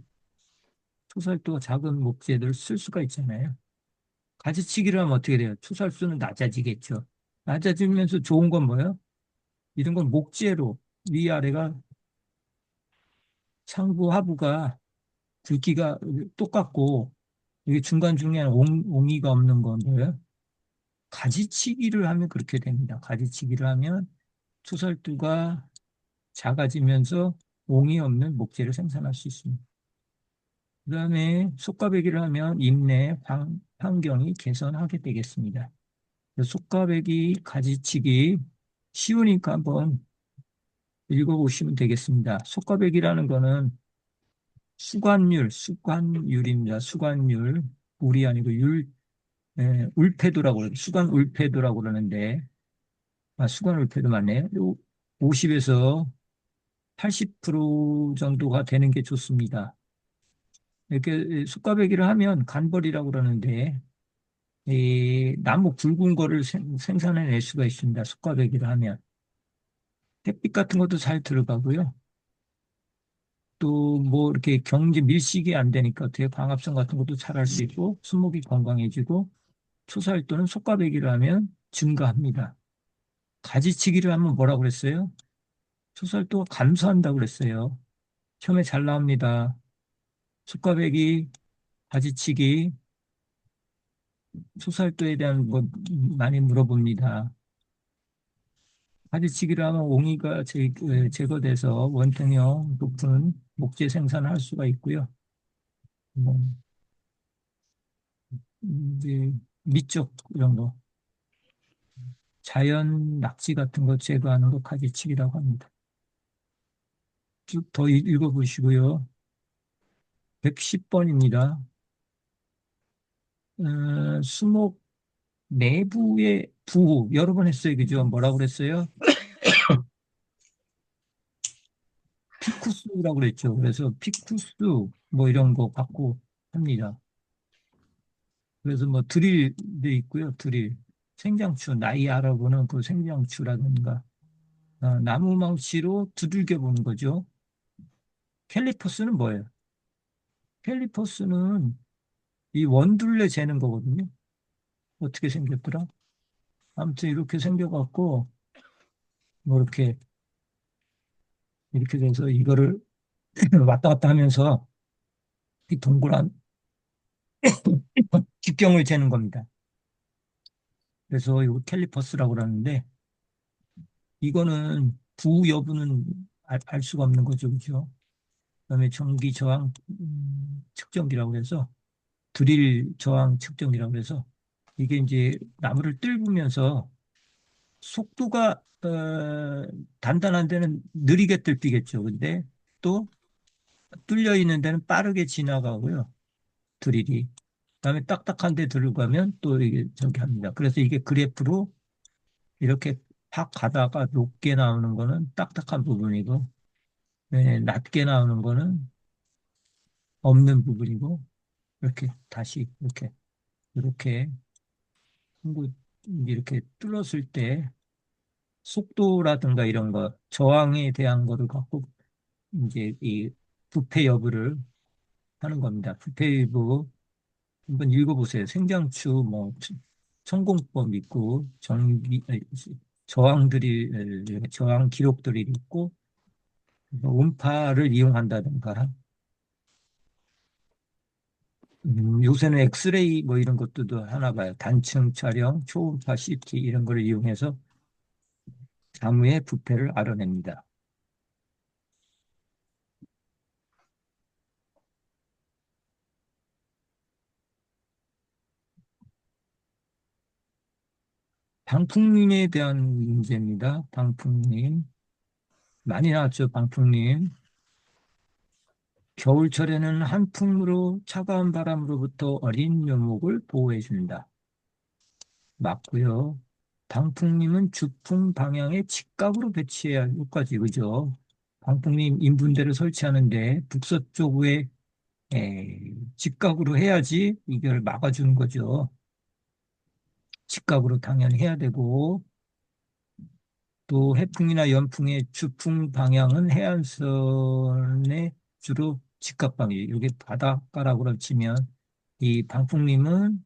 초살도 작은 목재들 쓸 수가 있잖아요. 가지치기를 하면 어떻게 돼요? 초살수는 낮아지겠죠. 낮아지면서 좋은 건 뭐예요? 이런 건 목재로 위아래가 상부 하부가 굵기가 똑같고 이게 중간중간에 옹이가 없는 건 뭐예요? 가지치기를 하면 그렇게 됩니다. 가지치기를 하면 초살두가 작아지면서 옹이 없는 목재를 생산할 수 있습니다. 그 다음에 속과배기를 하면 입내 환경이 개선하게 되겠습니다. 속과배기, 가지치기 쉬우니까 한번 읽어보시면 되겠습니다. 속과백이라는 거는 수관율입니다. 수관율, 울이 아니고 울패도라고 그래요. 수관 울패도라고 그러는데, 수관 울패도 맞네요. 50에서 80% 정도가 되는 게 좋습니다. 이렇게 속과배기를 하면 간벌이라고 그러는데, 이 나무 굵은 거를 생산해낼 수가 있습니다. 속과배기를 하면. 햇빛 같은 것도 잘 들어가고요. 또 뭐 이렇게 경지 밀식이 안 되니까 어떻게 광합성 같은 것도 잘 할 수 있고, 수목이 건강해지고, 초살도는 속과배기를 하면 증가합니다. 가지치기를 하면 뭐라고 그랬어요? 초살도가 감소한다고 그랬어요. 처음에 잘 나옵니다. 속과배기, 가지치기, 초살도에 대한 거 많이 물어봅니다. 가지치기를 하면 옹이가 제거돼서 원통형 높은 목재 생산을 할 수가 있고요. 뭐, 이제 밑쪽 이런 거, 자연 낙지 같은 거 제거하는 거 가지치기라고 합니다. 쭉 더 읽어보시고요. 110번입니다. 수목 내부의 부호, 여러 번 했어요. 그죠? 뭐라고 그랬어요? 피쿠스라고 그랬죠. 그래서 피쿠스, 뭐 이런 거 갖고 합니다. 그래서 뭐 드릴도 있고요. 드릴. 생장추, 나이 알아보는 그 생장추라든가, 나무 망치로 두들겨 보는 거죠. 캘리퍼스는 뭐예요? 캘리퍼스는 이 원둘레 재는 거거든요. 어떻게 생겼더라? 아무튼 이렇게 생겨갖고, 뭐 이렇게 돼서 이거를 왔다 갔다 하면서 이 동그란 직경을 재는 겁니다. 그래서 이거 캘리퍼스라고 그러는데, 이거는 부 여부는 알 수가 없는 거죠. 그죠? 그다음에 전기 저항 측정기라고 해서 드릴 저항 측정기라고 해서 이게 이제 나무를 뜰면서 속도가 단단한 데는 느리게 뜰리겠죠. 근데 또 뚫려 있는 데는 빠르게 지나가고요. 드릴이. 그다음에 딱딱한 데 들어가면 또 이게 저기 합니다. 그래서 이게 그래프로 이렇게 팍 가다가 높게 나오는 거는 딱딱한 부분이고, 낮게 나오는 거는 없는 부분이고, 이렇게 다시 이렇게 이렇게 뚫었을 때 속도라든가 이런 거, 저항에 대한 거를 갖고 이제 이 부패 여부를 하는 겁니다. 부패 여부 한번 읽어보세요. 생장추 뭐 천공법 있고 저항 기록들이 있고 뭐 음파를 이용한다든가 요새는 엑스레이 뭐 이런 것도 하나 봐요. 단층 촬영, 초음파 CT 이런 걸 이용해서 나무의 부패를 알아냅니다. 방풍림에 대한 문제입니다. 방풍림. 많이 나왔죠, 방풍림. 겨울철에는 한풍으로 차가운 바람으로부터 어린 묘목을 보호해준다. 맞고요. 방풍림은 주풍 방향의 직각으로 배치해야 할 효과지, 그죠? 방풍림 인분대를 설치하는데 북서쪽에 직각으로 해야지 이걸 막아주는 거죠. 직각으로 당연히 해야 되고, 또 해풍이나 연풍의 주풍 방향은 해안선의 주로 직각방이, 이게 바닷가락으로 치면 이 방풍림은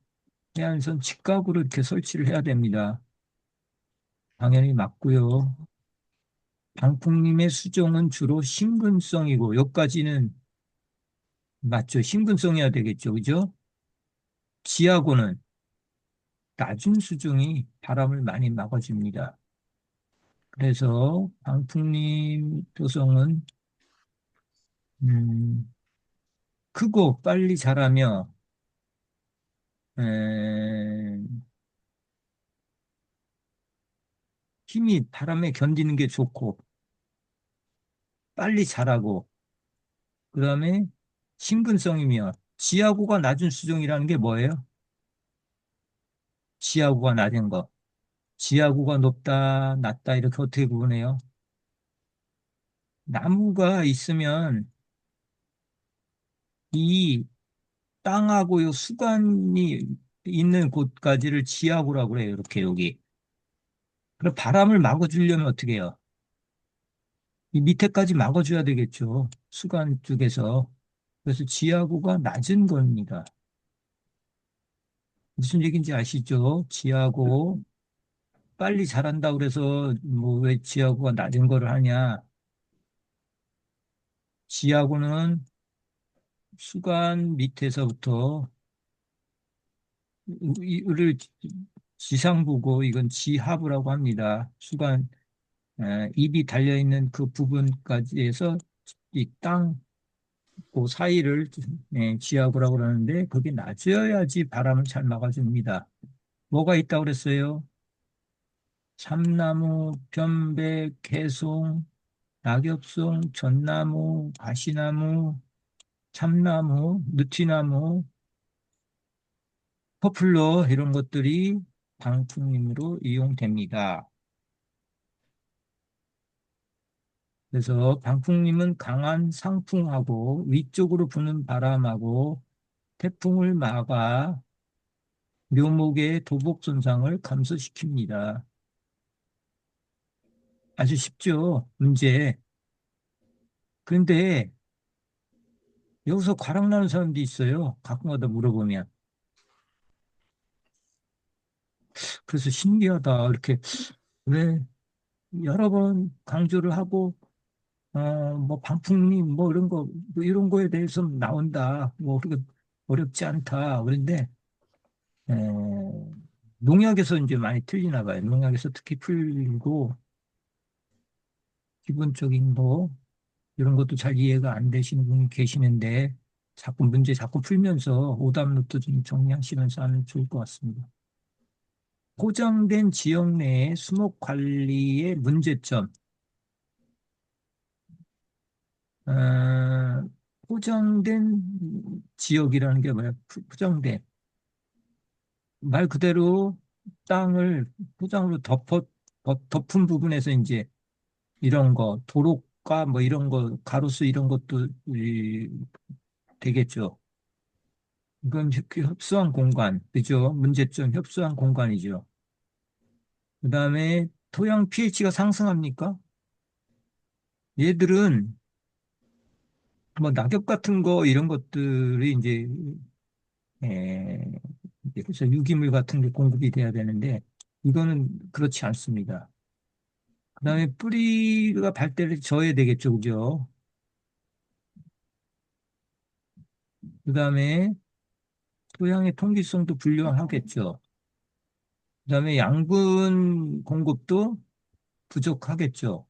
해안선 직각으로 이렇게 설치를 해야 됩니다. 당연히 맞고요. 방풍림의 수종은 주로 심근성이고, 여기까지는 맞죠. 심근성이어야 되겠죠. 그죠? 지하고는 낮은 수종이 바람을 많이 막아줍니다. 그래서 방풍림 도성은 음, 크고 빨리 자라며 에, 힘이 바람에 견디는 게 좋고, 빨리 자라고, 그 다음에 신근성이며, 지하고가 낮은 수종이라는 게 뭐예요? 지하고가 낮은 거. 지하고가 높다, 낮다, 이렇게 어떻게 구분해요? 나무가 있으면 이 땅하고 요 수관이 있는 곳까지를 지하고라고 그래요. 이렇게 여기. 그럼 바람을 막아주려면 어떻게 해요? 이 밑에까지 막아줘야 되겠죠. 수관 쪽에서. 그래서 지하고가 낮은 겁니다. 무슨 얘기인지 아시죠? 지하고 빨리 자란다 그래서 뭐 왜 지하고가 낮은 거를 하냐? 지하고는 수관 밑에서부터 이를 지상부고 이건 지하부라고 합니다. 수관 입이 달려있는 그 부분까지 해서 이 땅, 그 사이를 지하부라고 그러는데 그게 낮아야지 바람을 잘 막아줍니다. 뭐가 있다고 그랬어요? 참나무, 편백, 개송, 낙엽송, 전나무, 가시나무, 참나무, 느티나무, 포플러 이런 것들이 방풍림으로 이용됩니다. 그래서 방풍림은 강한 상풍하고 위쪽으로 부는 바람하고 태풍을 막아 묘목의 도복 손상을 감소시킵니다. 아주 쉽죠, 문제. 그런데 여기서 과락나는 사람도 있어요. 가끔가다 물어보면. 그래서 신기하다. 이렇게 왜 여러 번 강조를 하고 뭐 방풍림 뭐 이런 거, 뭐 이런 거에 대해서 나온다. 뭐 그렇게 어렵지 않다. 그런데 에, 농약에서 이제 많이 틀리나 봐요. 농약에서 특히 풀리고 기본적인 거 이런 것도 잘 이해가 안 되시는 분이 계시는데 자꾸 문제 자꾸 풀면서 오답노트 좀 정리하시면서 하면 좋을 것 같습니다. 포장된 지역 내의 수목 관리의 문제점. 어, 포장된 지역이라는 게 뭐야? 포장된. 말 그대로 땅을 포장으로 덮은 부분에서 이제 이런 거, 도로가 뭐 이런 거, 가로수 이런 것도 되겠죠. 이건 그 협소한 공간, 그죠? 문제점 협소한 공간이죠. 그 다음에 토양 pH가 상승합니까? 얘들은 뭐 낙엽 같은 거 이런 것들이 이제 에, 그래서 유기물 같은 게 공급이 돼야 되는데 이거는 그렇지 않습니다. 그다음에 뿌리가 발달을 져야 되겠죠, 그죠? 그다음에 토양의 통기성도 불량하겠죠. 그다음에 양분 공급도 부족하겠죠.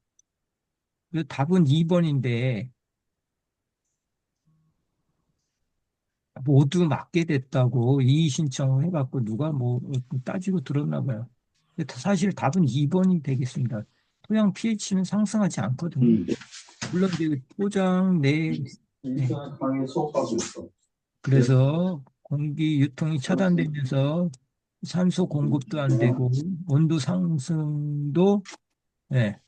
그래서 답은 2번인데 모두 맞게 됐다고 이의 신청을 해갖고 누가 뭐 따지고 들었나 봐요. 근데 사실 답은 2번이 되겠습니다. 토양 pH는 상승하지 않거든요.
음.
물론 이제 포장 내 네.
인터넷 강의 수업하고 있어. 네.
그래서 공기 유통이 차단되면서 산소 공급도 안 되고 온도 상승도 네,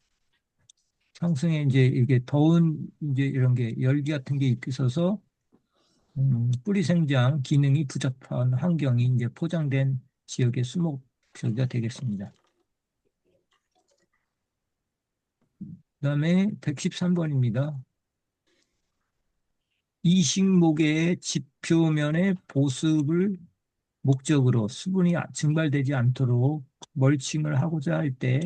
상승에 이제 이게 더운 이제 이런 게 열기 같은 게 있어서 뿌리 생장 기능이 부족한 환경이 이제 포장된 지역의 수목지가 되겠습니다. 그다음에 113번입니다. 이 식목의 지표면의 보습을 목적으로 수분이 증발되지 않도록 멀칭을 하고자 할 때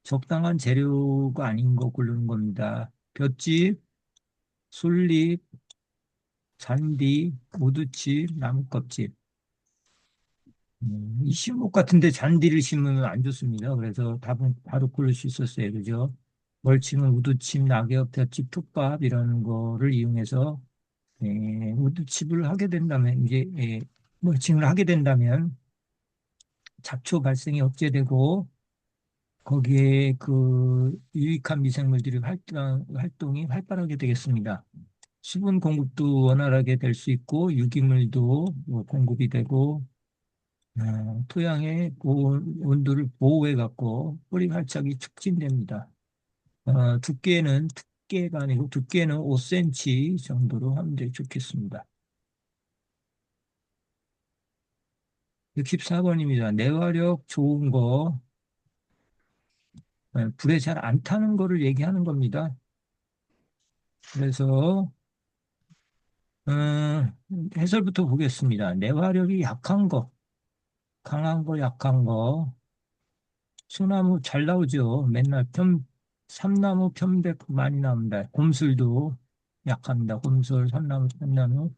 적당한 재료가 아닌 거 고르는 겁니다. 볏짚, 솔잎, 잔디, 우두칩, 나무껍질. 이 식목 같은데 잔디를 심으면 안 좋습니다. 그래서 답은 바로 고를 수 있었어요. 그죠? 멀칭은 우두칩, 낙엽, 볏짚, 툭밥 이런 거를 이용해서 우두칩을 하게 된다면 이제 멀칭을 하게 된다면 잡초 발생이 억제되고 거기에 그 유익한 미생물들이 활동이 활발하게 되겠습니다. 수분 공급도 원활하게 될 수 있고, 유기물도 뭐 공급이 되고, 토양의 온도를 보호해 갖고 뿌리 활착이 촉진됩니다. 두께가 아니고 두께는 5cm 정도로 하면 되게 좋겠습니다. 64번입니다. 내화력 좋은 거, 불에 잘 안 타는 거를 얘기하는 겁니다. 그래서 해설부터 보겠습니다. 내화력이 약한 거, 강한 거, 약한 거. 소나무 잘 나오죠. 맨날 삼나무 편백 많이 나옵니다. 곰술도 약합니다. 곰술, 삼나무, 편나무.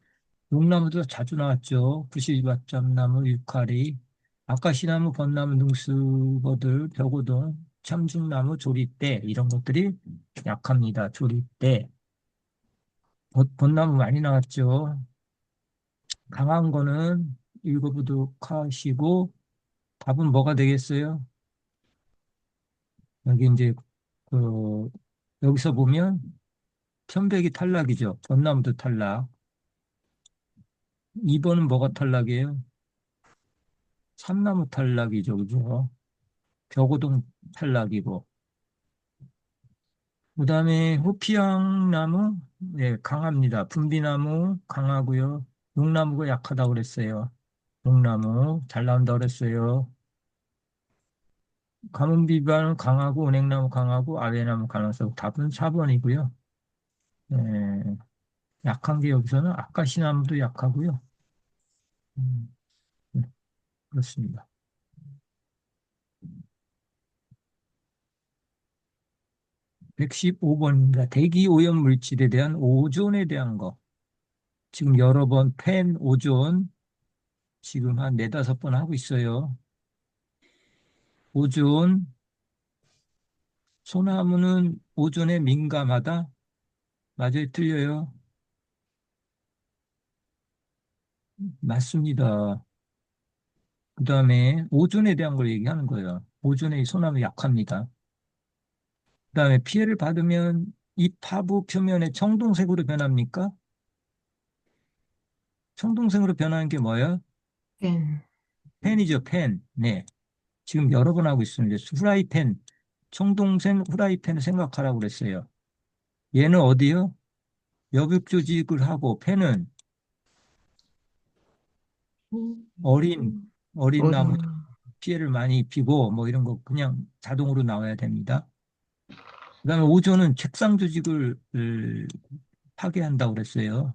용나무도 자주 나왔죠. 부실밭잡나무, 유카리, 아카시나무, 벚나무, 능수버들, 벽오동, 참중나무, 조리대 이런 것들이 약합니다. 조리대. 벚나무 많이 나왔죠. 강한 거는 읽어보도록 하시고 답은 뭐가 되겠어요? 여기 이제 그 여기서 보면 편백이 탈락이죠. 벚나무도 탈락. 2번은 뭐가 탈락이에요? 삼나무 탈락이죠. 그죠? 벽오동 탈락이고. 그다음에 호피향나무, 네, 강합니다. 분비나무 강하고요. 용나무가 약하다고 그랬어요. 용나무 잘 나온다고 그랬어요. 가뭄비바는 강하고 은행나무 강하고 아베나무 강해서 답은 4번이고요. 약한 게 여기서는 아카시나무도 약하고요. 네, 그렇습니다. 115번입니다. 대기 오염 물질에 대한 오존에 대한 거. 지금 여러 번 펜 오존 지금 한 네다섯 번 하고 있어요. 오존, 소나무는 오존에 민감하다? 맞아요, 틀려요. 맞습니다. 그 다음에 오존에 대한 걸 얘기하는 거예요. 오존에 이 소나무 약합니다. 그 다음에 피해를 받으면 잎 하부 표면에 청동색으로 변합니까? 청동색으로 변하는 게 뭐예요?
펜.
펜이죠, 펜. 네. 지금 여러 번 하고 있습니다. 후라이팬, 청동생 후라이팬을 생각하라고 그랬어요. 얘는 어디요? 여백 조직을 하고, 펜은 어린, 어린 나무
어린.
피해를 많이 입히고, 뭐 이런 거 그냥 자동으로 나와야 됩니다. 그 다음에 오존은 책상 조직을 파괴한다고 그랬어요.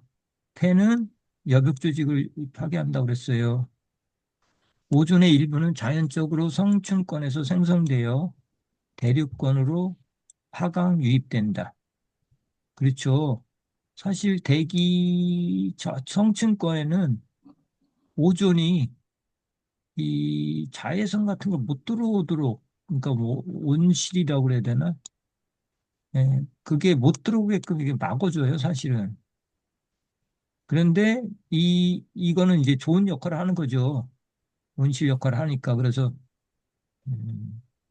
펜은 여백 조직을 파괴한다고 그랬어요. 오존의 일부는 자연적으로 성층권에서 생성되어 대륙권으로 화강 유입된다. 그렇죠. 사실 성층권에는 오존이 이 자외선 같은 거 못 들어오도록, 그러니까 뭐 온실이라고 그래야 되나? 예, 그게 못 들어오게끔 이게 막아줘요, 사실은. 그런데 이거는 이제 좋은 역할을 하는 거죠. 온실 역할을 하니까. 그래서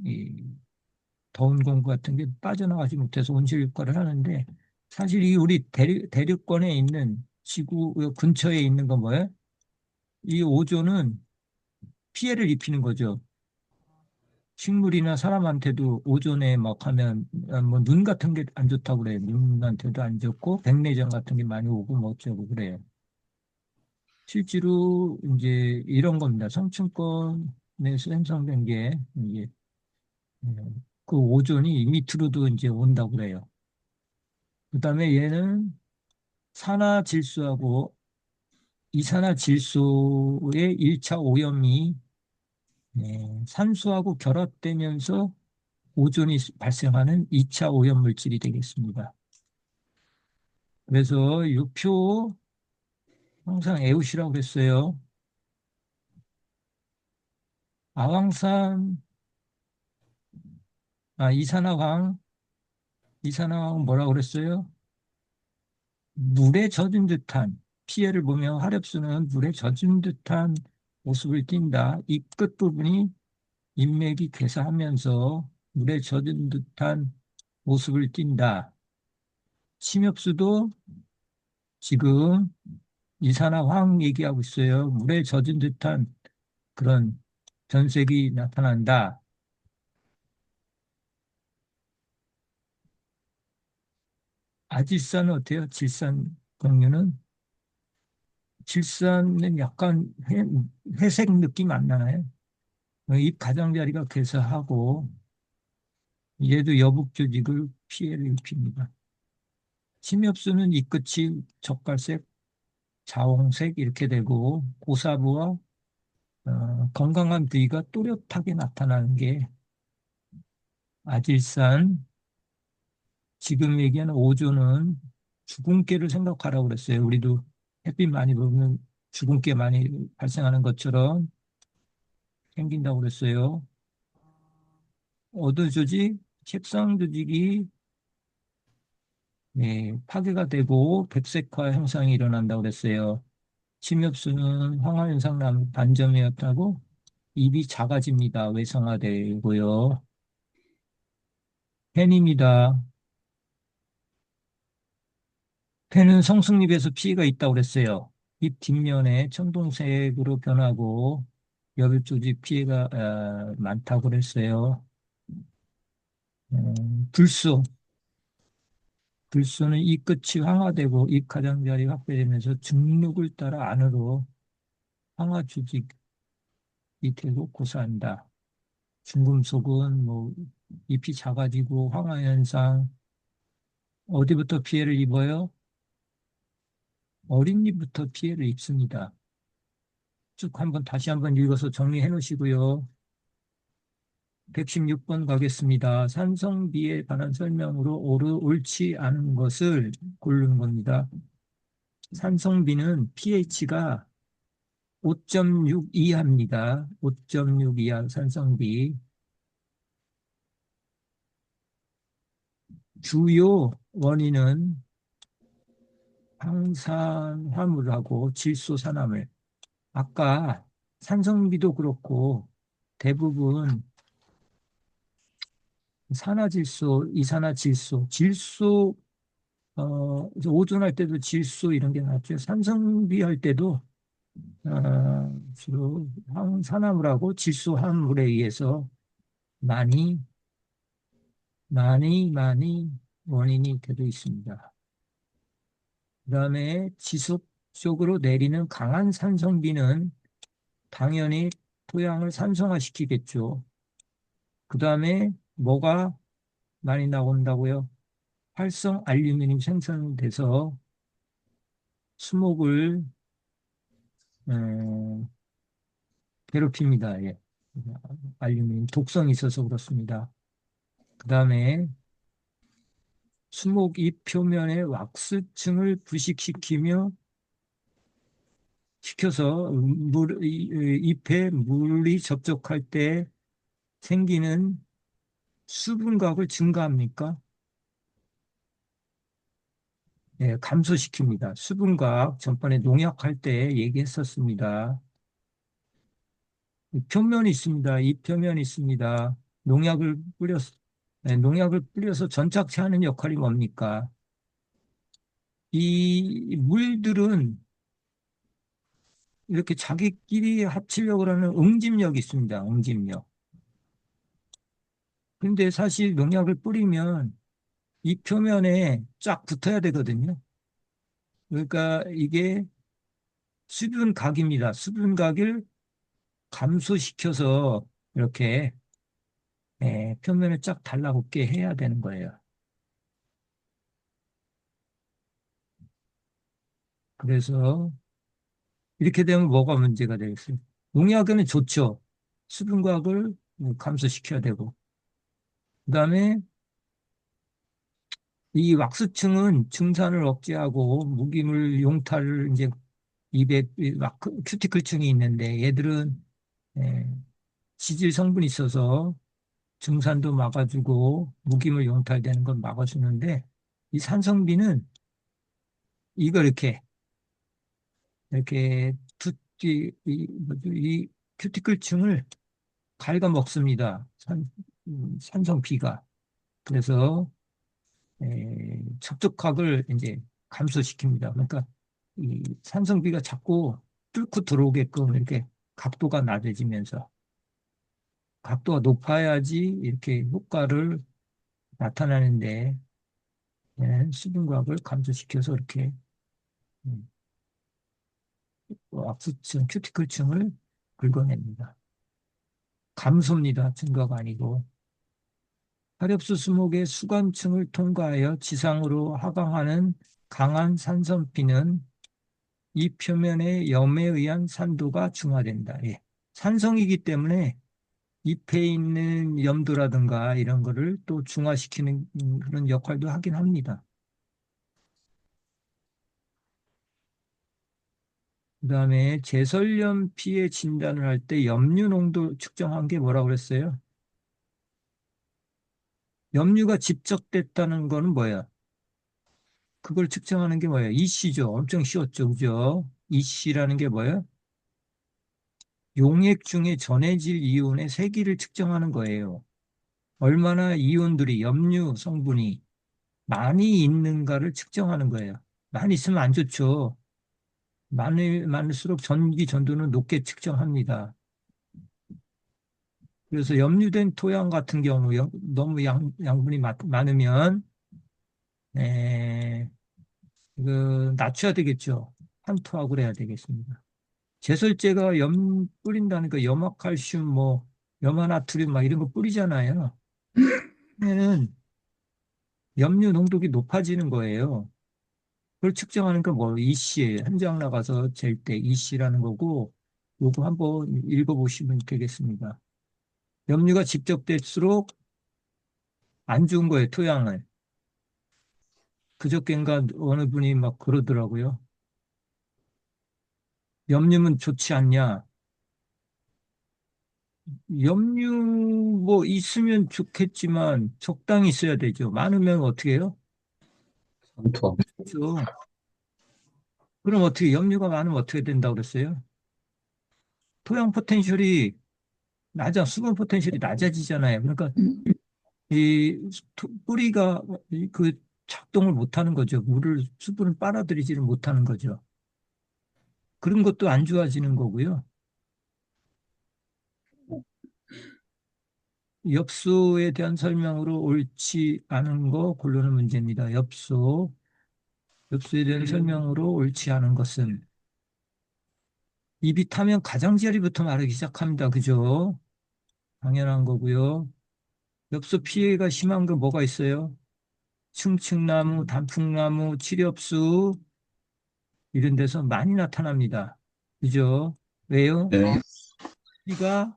이 더운 공기 같은 게 빠져나가지 못해서 온실 역할을 하는데, 사실 이 우리 대륙권에 있는 지구 근처에 있는 건 뭐예요? 이 오존은 피해를 입히는 거죠. 식물이나 사람한테도 오존에 막 하면 뭐 눈 같은 게 안 좋다고 그래요. 눈한테도 안 좋고 백내장 같은 게 많이 오고 뭐 어쩌고 그래요. 실제로 이제 이런 겁니다. 성층권에서 형성된 게 이제 그 오존이 밑으로도 이제 온다고 그래요. 그다음에 얘는 산화질소하고 이산화질소의 1차 오염이 산소하고 결합되면서 오존이 발생하는 2차 오염 물질이 되겠습니다. 그래서 이 표 항상 애우시라고 그랬어요. 아황산, 이산화황 뭐라고 그랬어요? 물에 젖은 듯한, 피해를 보면 화력수는 물에 젖은 듯한 모습을 띈다. 이 끝부분이 인맥이 괴사하면서 물에 젖은 듯한 모습을 띈다. 침엽수도 지금 이산화황 얘기하고 있어요. 물에 젖은 듯한 그런 변색이 나타난다. 아질산은 어때요? 질산 공유는? 질산은 약간 회색 느낌 안 나나요? 입 가장자리가 괴사하고 얘도 여북 조직을 피해를 입힙니다. 침엽수는 이 끝이 젓갈색, 자홍색 이렇게 되고 고사부와 건강한 부위가 또렷하게 나타나는 게 아질산. 지금 얘기하는 오존은 주근깨를 생각하라고 그랬어요. 우리도 햇빛 많이 보면 주근깨 많이 발생하는 것처럼 생긴다고 그랬어요. 어두 조직, 책상 조직이 파괴가 되고 백색화 현상이 일어난다고 그랬어요. 침엽수는 황화현상 반점이었다고 입이 작아집니다. 외상화되고요. 팬입니다. 팬은 성승립에서 피해가 있다고 그랬어요. 입 뒷면에 청동색으로 변하고 여백 조직 피해가 많다고 그랬어요. 불소. 불소는 이 끝이 황화되고 입 가장자리 확대되면서 중력을 따라 안으로 황화 조직이 되고 고사한다. 중금속은 뭐 잎이 작아지고 황화 현상 어디부터 피해를 입어요? 어린이부터 피해를 입습니다. 쭉 다시 한번 읽어서 정리해 놓으시고요. 116번 가겠습니다. 산성비에 관한 설명으로 옳지 않은 것을 고르는 겁니다. 산성비는 pH가 5.6 이하입니다. 5.6 이하 산성비. 주요 원인은 황산화물하고 질소산화물. 아까 산성비도 그렇고 대부분 산화질소, 이산화질소, 질소, 오존할 때도 질소 이런 게 나왔죠. 산성비 할 때도 주로 산화물하고 질소화물에 의해서 많이, 많이 원인이 되고 있습니다. 그 다음에 지속적으로 내리는 강한 산성비는 당연히 토양을 산성화시키겠죠. 그 다음에 뭐가 많이 나온다고요? 활성 알루미늄 생성돼서 수목을 어, 괴롭힙니다. 예. 알루미늄 독성이 있어서 그렇습니다. 그 다음에 수목 잎 표면의 왁스층을 부식시키며 시켜서 잎에 물이 접촉할 때 생기는 수분각을 증가합니까? 예, 감소시킵니다. 수분각 전번에 농약할 때 얘기했었습니다. 표면이 있습니다. 이 표면이 있습니다. 농약을 뿌려서 농약을 뿌려서 전착체하는 역할이 뭡니까? 이 물들은 이렇게 자기끼리 합치려고 하는 응집력이 있습니다. 응집력. 근데 사실 농약을 뿌리면 이 표면에 쫙 붙어야 되거든요. 그러니까 이게 수분각입니다. 수분각을 감소시켜서 이렇게 표면을 쫙 달라붙게 해야 되는 거예요. 그래서 이렇게 되면 뭐가 문제가 되겠어요? 농약은 좋죠. 수분각을 감소시켜야 되고. 그다음에 이 왁스층은 증산을 억제하고 무기물 용탈을 이제 입에 큐티클층이 있는데 얘들은 에, 지질 성분이 있어서 증산도 막아주고 무기물 용탈되는 건 막아주는데 이 산성비는 이거 이렇게 이 큐티클층을 갉아먹습니다. 산성비가. 그래서 척추각을 이제 감소시킵니다. 그러니까 이 산성비가 자꾸 뚫고 들어오게끔 이렇게 각도가 낮아지면서 각도가 높아야지 이렇게 효과를 나타나는데 수분곽을 감소시켜서 이렇게 음, 악수층, 큐티클층을 긁어냅니다. 감소입니다. 증거가 아니고. 혈엽수 수목의 수관층을 통과하여 지상으로 하강하는 강한 산성비는 이 표면의 염에 의한 산도가 중화된다. 예. 산성이기 때문에 잎에 있는 염도라든가 이런 거를 또 중화시키는 그런 역할도 하긴 합니다. 그다음에 제설염 피해 진단을 할 때 염류 농도 측정한 게 뭐라고 그랬어요? 염류가 집적됐다는 거는 뭐야? 그걸 측정하는 게 뭐예요? EC죠. 엄청 쉬웠죠. 그죠? EC라는 게 뭐예요? 용액 중에 전해질 이온의 세기를 측정하는 거예요. 얼마나 이온들이, 염류 성분이 많이 있는가를 측정하는 거예요. 많이 있으면 안 좋죠. 많을수록 전기 전도는 높게 측정합니다. 그래서 염류된 토양 같은 경우 너무 양분이 많으면 에, 낮춰야 되겠죠. 한토하고 해야 되겠습니다. 제설제가 뿌린다는 거 염화칼슘 뭐 염화나트륨 막 이런 거 뿌리잖아요. 그러면은 염류 농도가 높아지는 거예요. 그걸 측정하는 건 뭐 EC예요. 현장 나가서 잴 때 EC라는 거고 요거 한번 읽어보시면 되겠습니다. 염류가 집적될수록 안 좋은 거예요, 토양을. 그저껜가 어느 분이 막 그러더라고요. 염류는 좋지 않냐? 염류 뭐 있으면 좋겠지만 적당히 있어야 되죠. 많으면 어떻게 해요?
전투.
그렇죠. 그럼 어떻게 염류가 많으면 어떻게 된다고 그랬어요? 토양 포텐셜이 수분 포텐셜이 낮아지잖아요. 그러니까 이 뿌리가 그 작동을 못하는 거죠. 수분을 빨아들이지를 못하는 거죠. 그런 것도 안 좋아지는 거고요. 엽소에 대한 설명으로 옳지 않은 거 고르는 문제입니다. 엽소에 대한 설명으로 옳지 않은 것은 입이 타면 가장자리부터 마르기 시작합니다. 그죠? 당연한 거고요. 엽소 피해가 심한 거 뭐가 있어요? 충칭나무, 단풍나무, 칠엽수 이런 데서 많이 나타납니다. 그죠? 왜요?
네.
뿌리가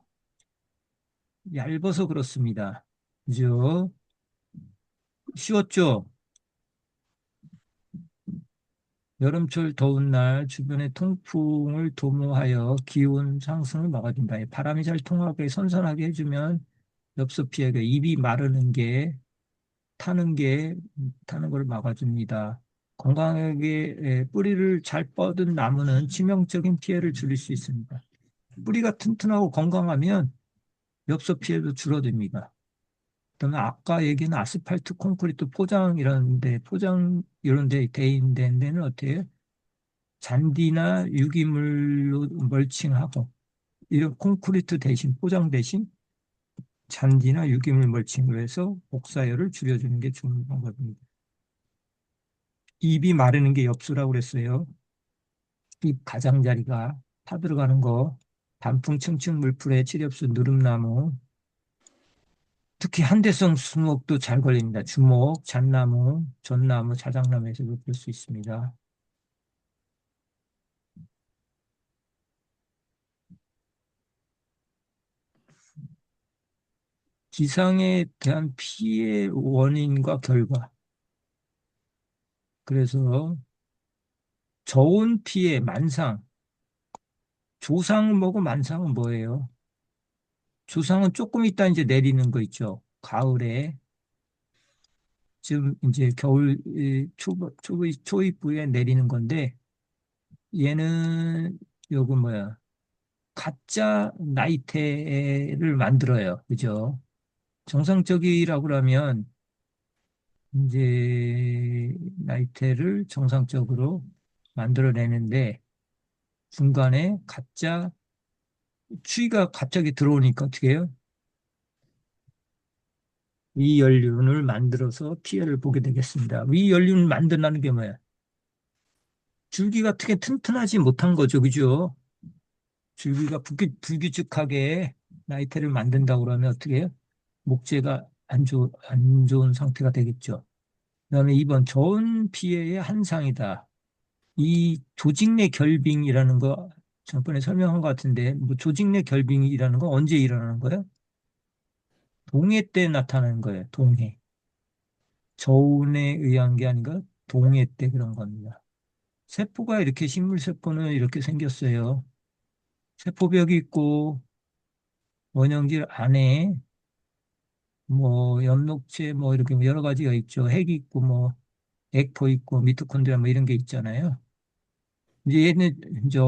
얇아서 그렇습니다. 그죠? 쉬웠죠? 여름철 더운 날 주변의 통풍을 도모하여 기온 상승을 막아준다. 바람이 잘 통하게 선선하게 해주면 엽서 피해가 입이 마르는 게 타는 걸 막아줍니다. 건강하게 뿌리를 잘 뻗은 나무는 치명적인 피해를 줄일 수 있습니다. 뿌리가 튼튼하고 건강하면 엽서 피해도 줄어듭니다. 그다음에 아까 얘기한 아스팔트, 콘크리트 포장 이런 데 돼 있는 데는 어때요? 잔디나 유기물로 멀칭하고 이런 콘크리트 대신 포장 대신 잔디나 유기물 멀칭을 해서 복사열을 줄여주는 게 좋은 방법입니다. 잎이 마르는 게 엽수라고 그랬어요. 잎 가장자리가 타들어가는 거, 단풍 층층 물풀에 칠엽수 누름나무, 특히 한대성 수목도 잘 걸립니다. 주목, 잣나무, 전나무, 자작나무에서도 볼 수 있습니다. 기상에 대한 피해 원인과 결과. 그래서 저온 피해, 만상, 조상은 뭐고 만상은 뭐예요? 조상은 조금 있다 이제 내리는 거 있죠. 가을에 지금 이제 겨울 초입부에 내리는 건데 얘는 요거 뭐야? 가짜 나이테를 만들어요. 그죠? 정상적이라고 하면 이제 나이테를 정상적으로 만들어내는데 중간에 가짜 추위가 갑자기 들어오니까 어떻게 해요? 위연륜을 만들어서 피해를 보게 되겠습니다. 위연륜을 만든다는 게 뭐야? 줄기가 어떻게 튼튼하지 못한 거죠, 그죠? 줄기가 불규칙하게 나이테를 만든다고 그러면 어떻게 해요? 목재가 안 좋은 상태가 되겠죠. 그다음에 2번 저온 피해의 한상이다. 이 조직 내 결빙이라는 거 전번에 설명한 것 같은데 뭐 조직 내 결빙이라는 거 언제 일어나는 거예요? 동해 때 나타나는 거예요. 동해. 저온에 의한 게 아닌가? 동해 때 그런 겁니다. 세포가 이렇게 식물 세포는 이렇게 생겼어요. 세포벽이 있고 원형질 안에 뭐 엽록체 뭐 이렇게 여러 가지가 있죠. 핵이 있고 뭐 액포 있고 미토콘드리아 뭐 이런 게 있잖아요. 이제 얘는 이제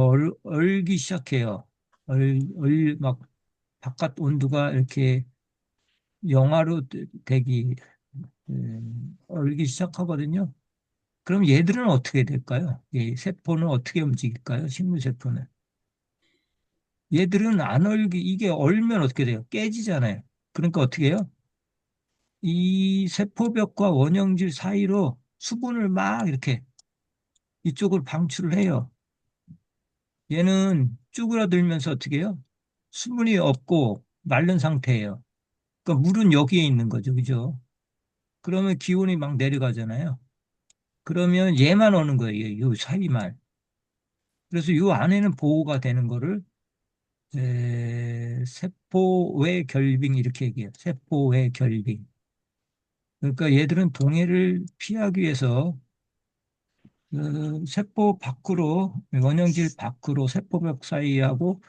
얼기 시작해요. 막 바깥 온도가 이렇게 영하로 되기 얼기 시작하거든요. 그럼 얘들은 어떻게 될까요? 이 세포는 어떻게 움직일까요? 식물 세포는. 얘들은 안 얼기, 이게 얼면 어떻게 돼요? 깨지잖아요. 그러니까 어떻게 해요? 이 세포벽과 원형질 사이로 수분을 막 이렇게 이쪽으로 방출을 해요. 얘는 쭈그라들면서 어떻게 해요? 수분이 없고 마른 상태예요. 그러니까 물은 여기에 있는 거죠. 그죠? 그러면 기온이 막 내려가잖아요. 그러면 얘만 오는 거예요. 요 사이만. 그래서 요 안에는 보호가 되는 거를 세포외 결빙 이렇게 얘기해요. 세포외 결빙. 그러니까 얘들은 동해를 피하기 위해서 세포 밖으로 원형질 밖으로 세포벽 사이하고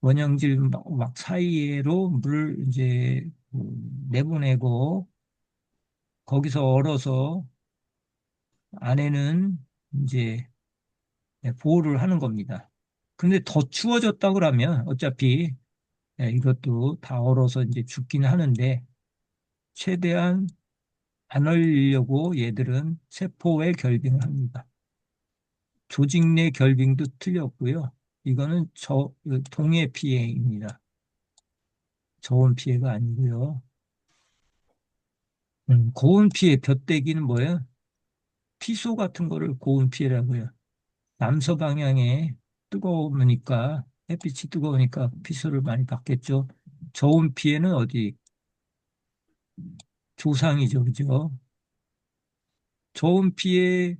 원형질 막 사이로 물을 이제 내보내고 거기서 얼어서 안에는 이제 보호를 하는 겁니다. 근데 더 추워졌다 그러면 어차피 이것도 다 얼어서 이제 죽긴 하는데 최대한 안 얼리려고 얘들은 세포에 결빙을 합니다. 조직 내 결빙도 틀렸고요. 이거는 동해 피해입니다. 저온 피해가 아니고요. 고온 피해, 볕대기는 뭐예요? 피소 같은 거를 고온 피해라고 해요. 남서 방향에 뜨거우니까, 햇빛이 뜨거우니까 피소를 많이 받겠죠. 저온 피해는 어디? 조상이죠, 그죠? 저온 피해에,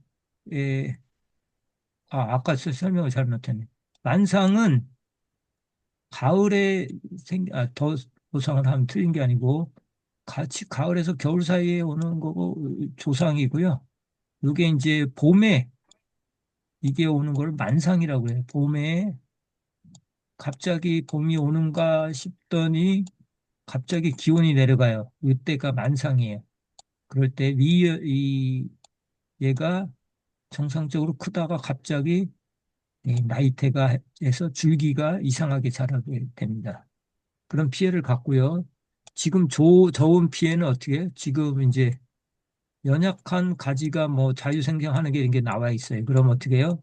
아까 설명을 잘못했네. 만상은 가을에 더 조상을 하면 틀린 게 아니고, 같이 가을에서 겨울 사이에 오는 거고, 조상이고요. 이게 이제 봄에 이게 오는 걸 만상이라고 해요. 봄에 갑자기 봄이 오는가 싶더니 갑자기 기온이 내려가요. 이때가 만상이에요. 그럴 때 얘가 정상적으로 크다가 갑자기 이 나이테가 해서 줄기가 이상하게 자라게 됩니다. 그런 피해를 갖고요. 지금 저온 피해는 어떻게 해요? 지금 이제 연약한 가지가 뭐 자유생장하는 게 이런 게 나와 있어요. 그럼 어떻게 해요?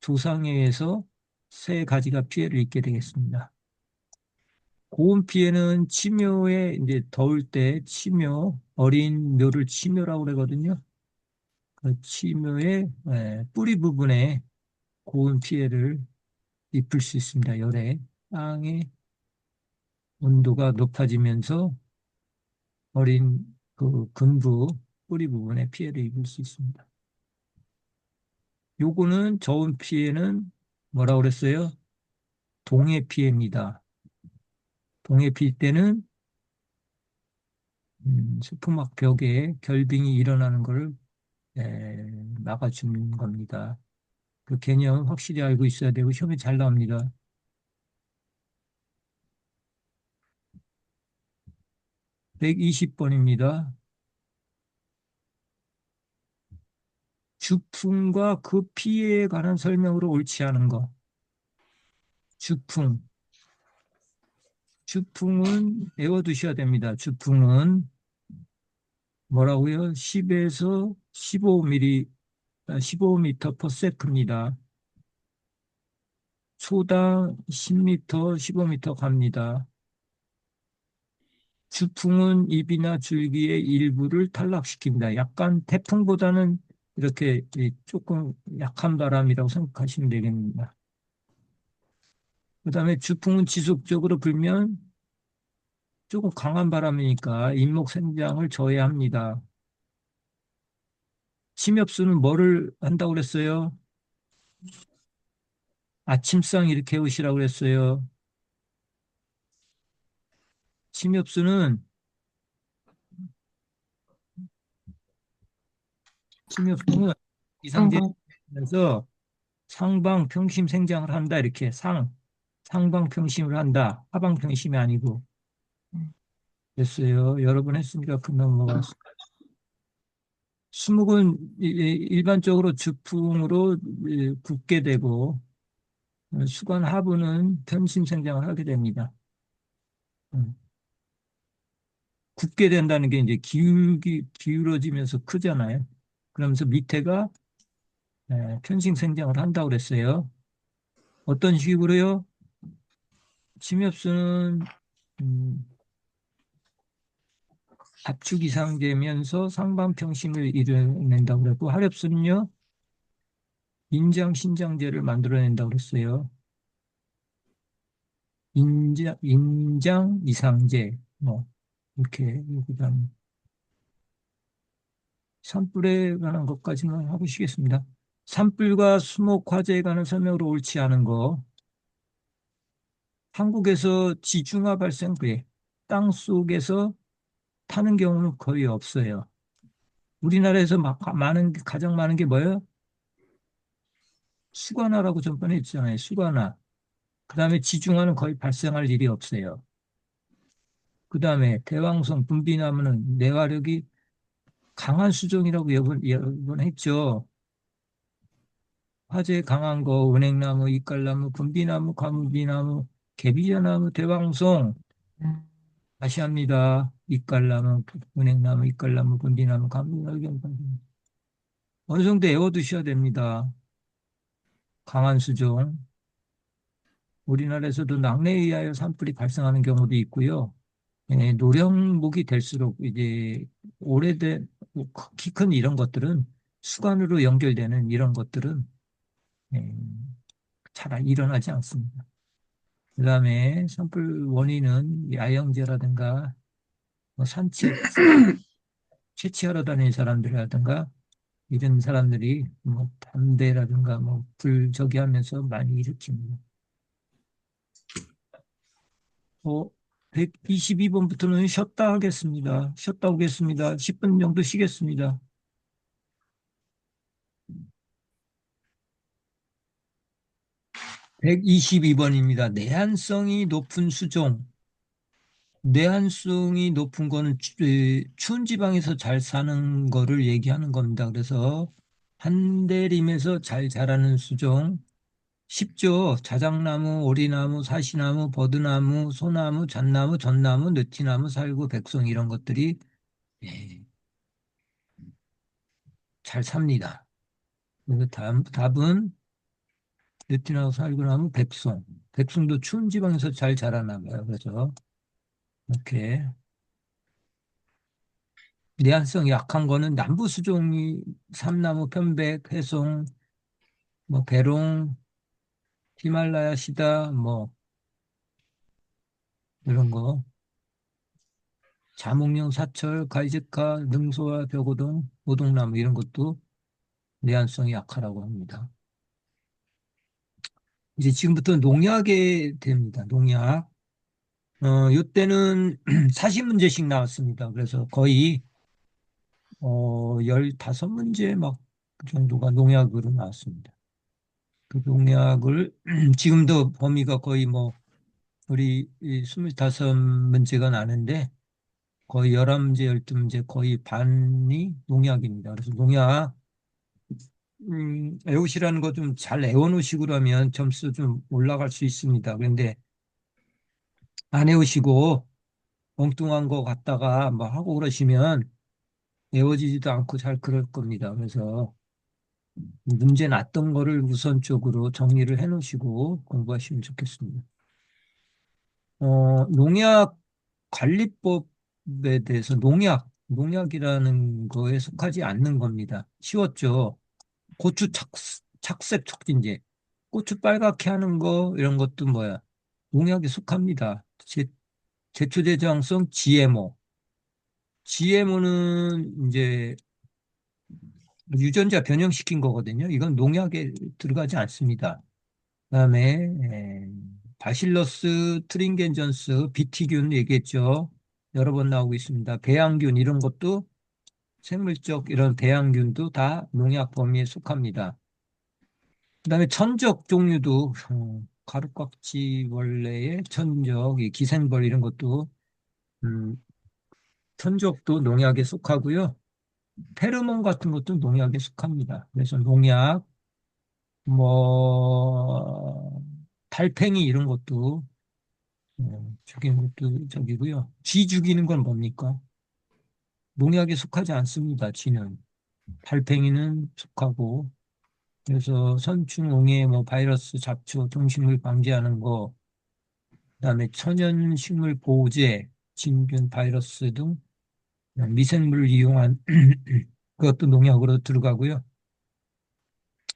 조상에 의해서 새 가지가 피해를 입게 되겠습니다. 고온 피해는 치묘에 이제 더울 때 치묘, 어린 묘를 치묘라고 그러거든요. 그 치묘의 뿌리 부분에 고온 피해를 입을 수 있습니다. 열에 땅의 온도가 높아지면서 어린 그 근부 뿌리 부분에 피해를 입을 수 있습니다. 요거는 저온 피해는 뭐라고 그랬어요? 동해 피해입니다. 동해 필 때는 수포막 벽에 결빙이 일어나는 것을 막아주는 겁니다. 그 개념 확실히 알고 있어야 되고 시험에 잘 나옵니다. 120번입니다. 주풍과 그 피해에 관한 설명으로 옳지 않은 것. 주풍. 주풍은 외워두셔야 됩니다. 주풍은 뭐라고요? 10에서 15mm, 15m per sec입니다. 초당 10m, 15m 갑니다. 주풍은 잎이나 줄기의 일부를 탈락시킵니다. 약간 태풍보다는 이렇게 조금 약한 바람이라고 생각하시면 되겠습니다. 그 다음에 주풍은 지속적으로 불면 조금 강한 바람이니까 잎목 생장을 저해합니다. 침엽수는 뭐를 한다고 그랬어요? 아침상 이렇게 해오시라고 그랬어요. 침엽수는 침엽수는
응,
이상제에서 상방평심 생장을 한다. 이렇게 상방평심을 한다. 하방평심이 아니고 됐어요. 여러 번 했으니까 금방 넘어갔어. 수묵은 일반적으로 주풍으로 굳게 되고 수관 하부는 편심 생장을 하게 됩니다. 음. 굳게 된다는 게 이제 기울어지면서 크잖아요. 그러면서 밑에가 편심 생장을 한다고 그랬어요. 어떤 식으로요? 침엽수는 압축 이상되면서 상반평심을 이뤄낸다고 그랬고 하렵수는요 인장 신장제를 만들어낸다고 그랬어요. 인장 이상제 뭐 이렇게 그다음 산불에 관한 것까지만 해보시겠습니다. 산불과 수목 화재에 관한 설명으로 옳지 않은 거. 한국에서 지중화 발생 후에 땅 속에서 타는 경우는 거의 없어요. 우리나라에서 가장 많은 게 뭐예요? 수관화라고 전번에 했잖아요. 수관화. 그 다음에 지중화는 거의 발생할 일이 없어요. 그 다음에 대왕성 분비나무는 내화력이 강한 수종이라고 여번 했죠. 화재 강한 거 은행나무, 이깔나무, 분비나무, 과무비나무, 개비자나무, 대왕송 다시 합니다. 이깔나무, 은행나무, 이깔나무, 분비나무, 과무비나무 어느 정도 외워두셔야 됩니다. 강한 수종. 우리나라에서도 낙뢰에 의하여 산불이 발생하는 경우도 있고요. 노령목이 될수록 이제 오래된 키 큰 이런 것들은 수관으로 연결되는 이런 것들은 예, 잘 일어나지 않습니다. 그다음에 산불 원인은 야영제라든가 뭐 채취하러 다니는 사람들이라든가 이런 사람들이 뭐 담배라든가 뭐 불 저기 하면서 많이 일으킵니다. 122번부터는 쉬었다 하겠습니다. 쉬었다 오겠습니다. 10분 정도 쉬겠습니다. 122번입니다. 내한성이 높은 수종. 내한성이 높은 거는 추운 지방에서 잘 사는 거를 얘기하는 겁니다. 그래서 한대림에서 잘 자라는 수종. 쉽죠. 자작나무, 오리나무, 사시나무, 버드나무, 소나무, 잣나무, 전나무, 느티나무, 살구, 백송 이런 것들이 예, 잘 삽니다. 그래서 답은 느티나무, 살구나무, 백송. 백송도 추운 지방에서 잘 자라나 봐요. 그래서 이렇게 내한성 약한 거는 남부 수종이 삼나무, 편백, 해송, 뭐 배롱, 히말라야 시다, 뭐 이런 거. 자몽용 사철, 갈지카, 능소와 벽오동, 오동나무 이런 것도 내한성이 약하라고 합니다. 이제 지금부터 농약에 됩니다. 농약. 이때는 40문제씩 나왔습니다. 그래서 거의 15문제 막 그 정도가 농약으로 나왔습니다. 그 농약을 지금도 범위가 거의 뭐 우리 25문제가 나는데 거의 11문제, 12문제 거의 반이 농약입니다. 그래서 농약 외우시라는 거 좀 잘 외워놓으시고 그러면 점수 좀 올라갈 수 있습니다. 그런데 안 해오시고 엉뚱한 거 갖다가 뭐 하고 그러시면 외워지지도 않고 잘 그럴 겁니다. 그래서 문제 났던 거를 우선적으로 정리를 해 놓으시고 공부하시면 좋겠습니다. 농약 관리법에 대해서 농약이라는 거에 속하지 않는 겁니다. 쉬웠죠? 고추 착색 촉진제, 고추 빨갛게 하는 거, 이런 것도 뭐야? 농약에 속합니다. 제초 제장성 GMO. GMO는 이제 유전자 변형시킨 거거든요. 이건 농약에 들어가지 않습니다. 그다음에 바실러스 트린겐전스 비티균 얘기했죠. 여러 번 나오고 있습니다. 배양균 이런 것도 생물적 이런 배양균도 다 농약 범위에 속합니다. 그다음에 천적 종류도 가루꽉지 벌레의 천적, 이 기생벌 이런 것도 음, 천적도 농약에 속하고요. 페로몬 같은 것도 농약에 속합니다. 그래서 농약, 뭐 달팽이 이런 것도 죽이는 것도 저기고요. 쥐 죽이는 건 뭡니까? 농약에 속하지 않습니다. 쥐는 달팽이는 속하고 그래서 선충, 옹해, 뭐 바이러스, 잡초, 동식물 방지하는 거, 그다음에 천연식물 보호제, 진균, 바이러스 등 미생물을 이용한 그것도 농약으로 들어가고요.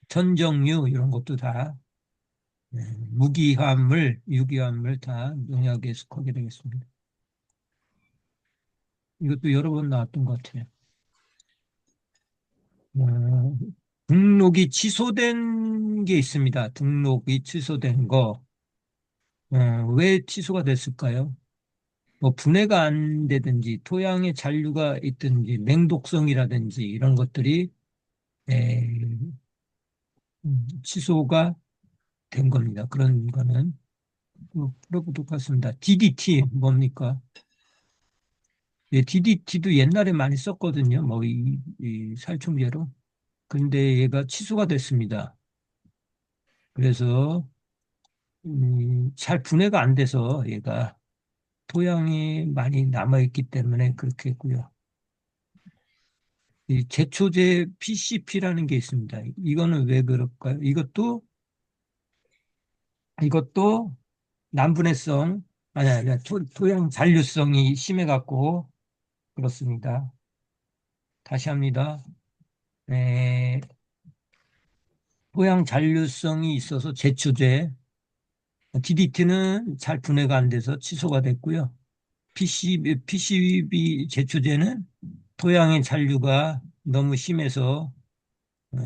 천정류 이런 것도 다 무기화합물, 유기화합물 다 농약에 속하게 되겠습니다. 이것도 여러 번 나왔던 것 같아요. 어, 등록이 취소된 게 있습니다. 등록이 취소된 거. 왜 취소가 됐을까요? 뭐 분해가 안 되든지 토양에 잔류가 있든지 맹독성이라든지 이런 것들이 에, 취소가 된 겁니다. 그런 거는 풀어보도록 하겠습니다. DDT 뭡니까? 예, DDT도 옛날에 많이 썼거든요. 뭐 이 살충제로. 그런데 얘가 취소가 됐습니다. 그래서 잘 분해가 안 돼서 얘가 토양에 많이 남아있기 때문에 그렇게 했고요. 이 제초제 PCP라는 게 있습니다. 이거는 왜 그럴까요? 이것도 난분해성, 아니, 토양 잔류성이 심해갖고 그렇습니다. 다시 합니다. 에, 토양 잔류성이 있어서 제초제, DDT는 잘 분해가 안 돼서 취소가 됐고요. PCB 제초제는 토양의 잔류가 너무 심해서 어,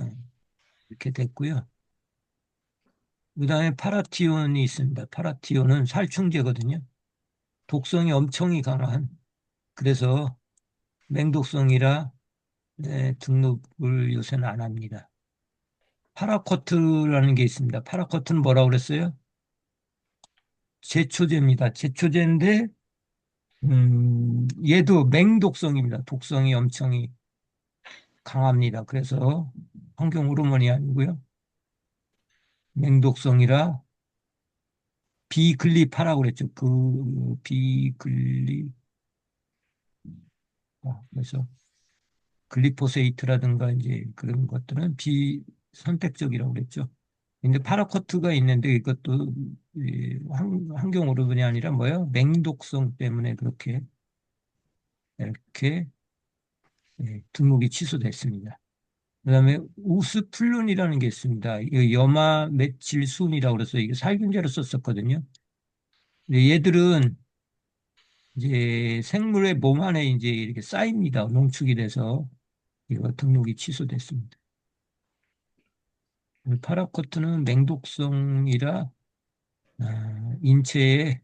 이렇게 됐고요. 그다음에 파라티온이 있습니다. 파라티온은 살충제거든요. 독성이 엄청 강한. 그래서 맹독성이라 등록을 요새는 안 합니다. 파라코트라는 게 있습니다. 파라코트는 뭐라고 그랬어요? 제초제입니다. 제초제인데 얘도 맹독성입니다. 독성이 엄청 강합니다. 그래서 환경 호르몬이 아니고요. 맹독성이라 비글리파라고 그랬죠. 그 비글리 그래서 글리포세이트라든가 이제 그런 것들은 비선택적이라고 그랬죠. 근데 파라쿼트가 있는데 이것도 환경 오염이 아니라 뭐예요? 맹독성 때문에 그렇게 이렇게 등록이 취소됐습니다. 그다음에 우스플룬이라는 게 있습니다. 이 염화 메칠순이라고 그래서 이게 살균제로 썼었거든요. 근데 얘들은 이제 생물의 몸 안에 이제 이렇게 쌓입니다. 농축이 돼서 이거 등록이 취소됐습니다. 파라쿼트는 맹독성이라 인체에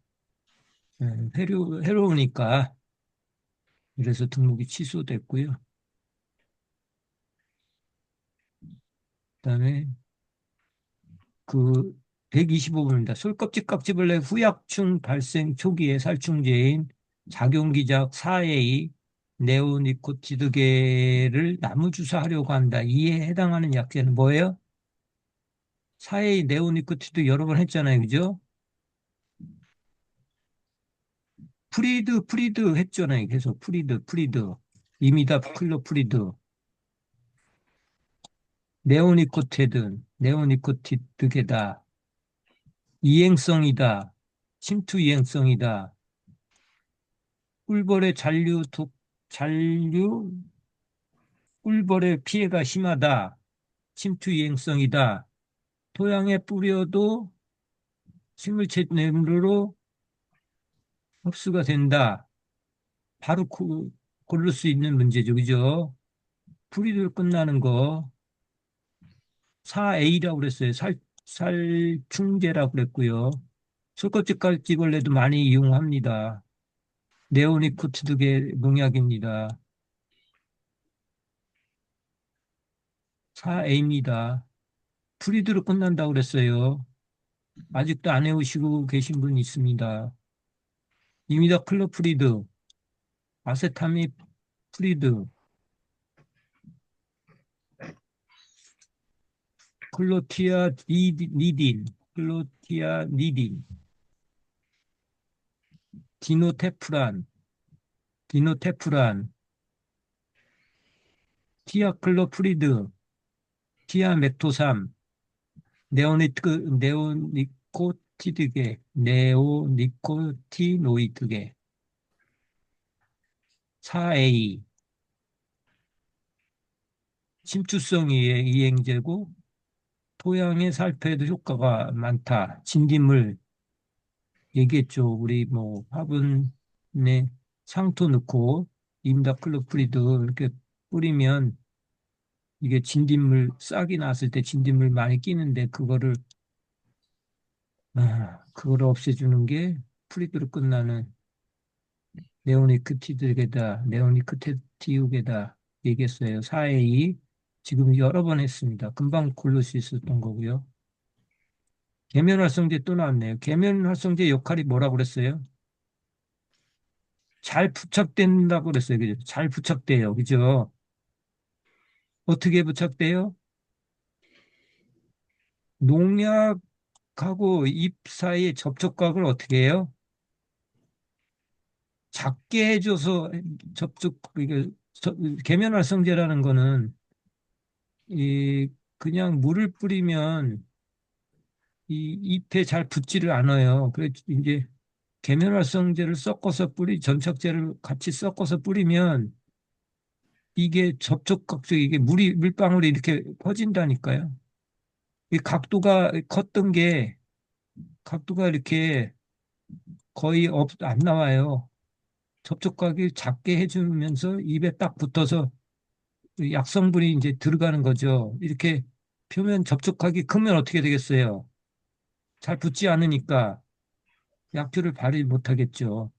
해로우니까 그래서 등록이 취소됐고요. 그다음에 그 125번입니다. 솔껍질 깍지벌레 후약충 발생 초기의 살충제인 작용기작 4A 네오니코티드계를 나무주사하려고 한다. 이에 해당하는 약제는 뭐예요? 4A 네오니코티드 여러 번 했잖아요. 그죠? 프리드 했잖아요. 계속 프리드. 이미다 클로프리드, 네오니코티드게다, 이행성이다, 침투 이행성이다, 꿀벌의 잔류, 꿀벌의 피해가 심하다, 침투 이행성이다, 토양에 뿌려도 식물체 내로 흡수가 된다. 바로 고를 수 있는 문제죠. 그죠? 프리드로 끝나는 거. 4A라고 그랬어요. 살충제라고 그랬고요. 솔껍질깔 찍을래도 많이 이용합니다. 네오니코티드계 농약입니다. 4A입니다. 프리드로 끝난다고 그랬어요. 아직도 안 해오시고 계신 분 있습니다. 이미다클로프리드, 아세타미 프리드, 클로티아 니딘, 디노테프란, 디노테프란, 티아클로프리드, 티아메토삼, 네오니코티노이드계, 4A, 침투성 이행제고, 토양의 살패에도 효과가 많다. 진딧물 얘기했죠. 우리 뭐 화분에 상토 넣고 임다클로프리드 이렇게 뿌리면 이게 진딧물 싹이 났을 때 진딧물 많이 끼는데 그거를 없애주는 게 프리드로 끝나는 네오니크티우게다 얘기했어요. 4A 지금 여러 번 했습니다. 금방 고를 수 있었던 거고요. 계면활성제 또 나왔네요. 계면활성제 역할이 뭐라고 그랬어요? 잘 부착된다고 그랬어요. 그죠? 잘 부착돼요. 그죠? 어떻게 부착돼요? 농약하고 잎 사이의 접촉각을 어떻게 해요? 작게 해줘서 이게 계면활성제라는 거는 이 그냥 물을 뿌리면 이 잎에 잘 붙지를 않아요. 그래서 이제 계면활성제를 섞어서 전착제를 같이 섞어서 뿌리면 이게 접촉각적 이게 물방울이 이렇게 퍼진다니까요. 이 각도가 컸던 게 각도가 이렇게 거의 안 나와요. 접촉각이 작게 해주면서 입에 딱 붙어서 약성분이 이제 들어가는 거죠. 이렇게 표면 접촉각이 크면 어떻게 되겠어요? 잘 붙지 않으니까 약효를 발휘 못하겠죠.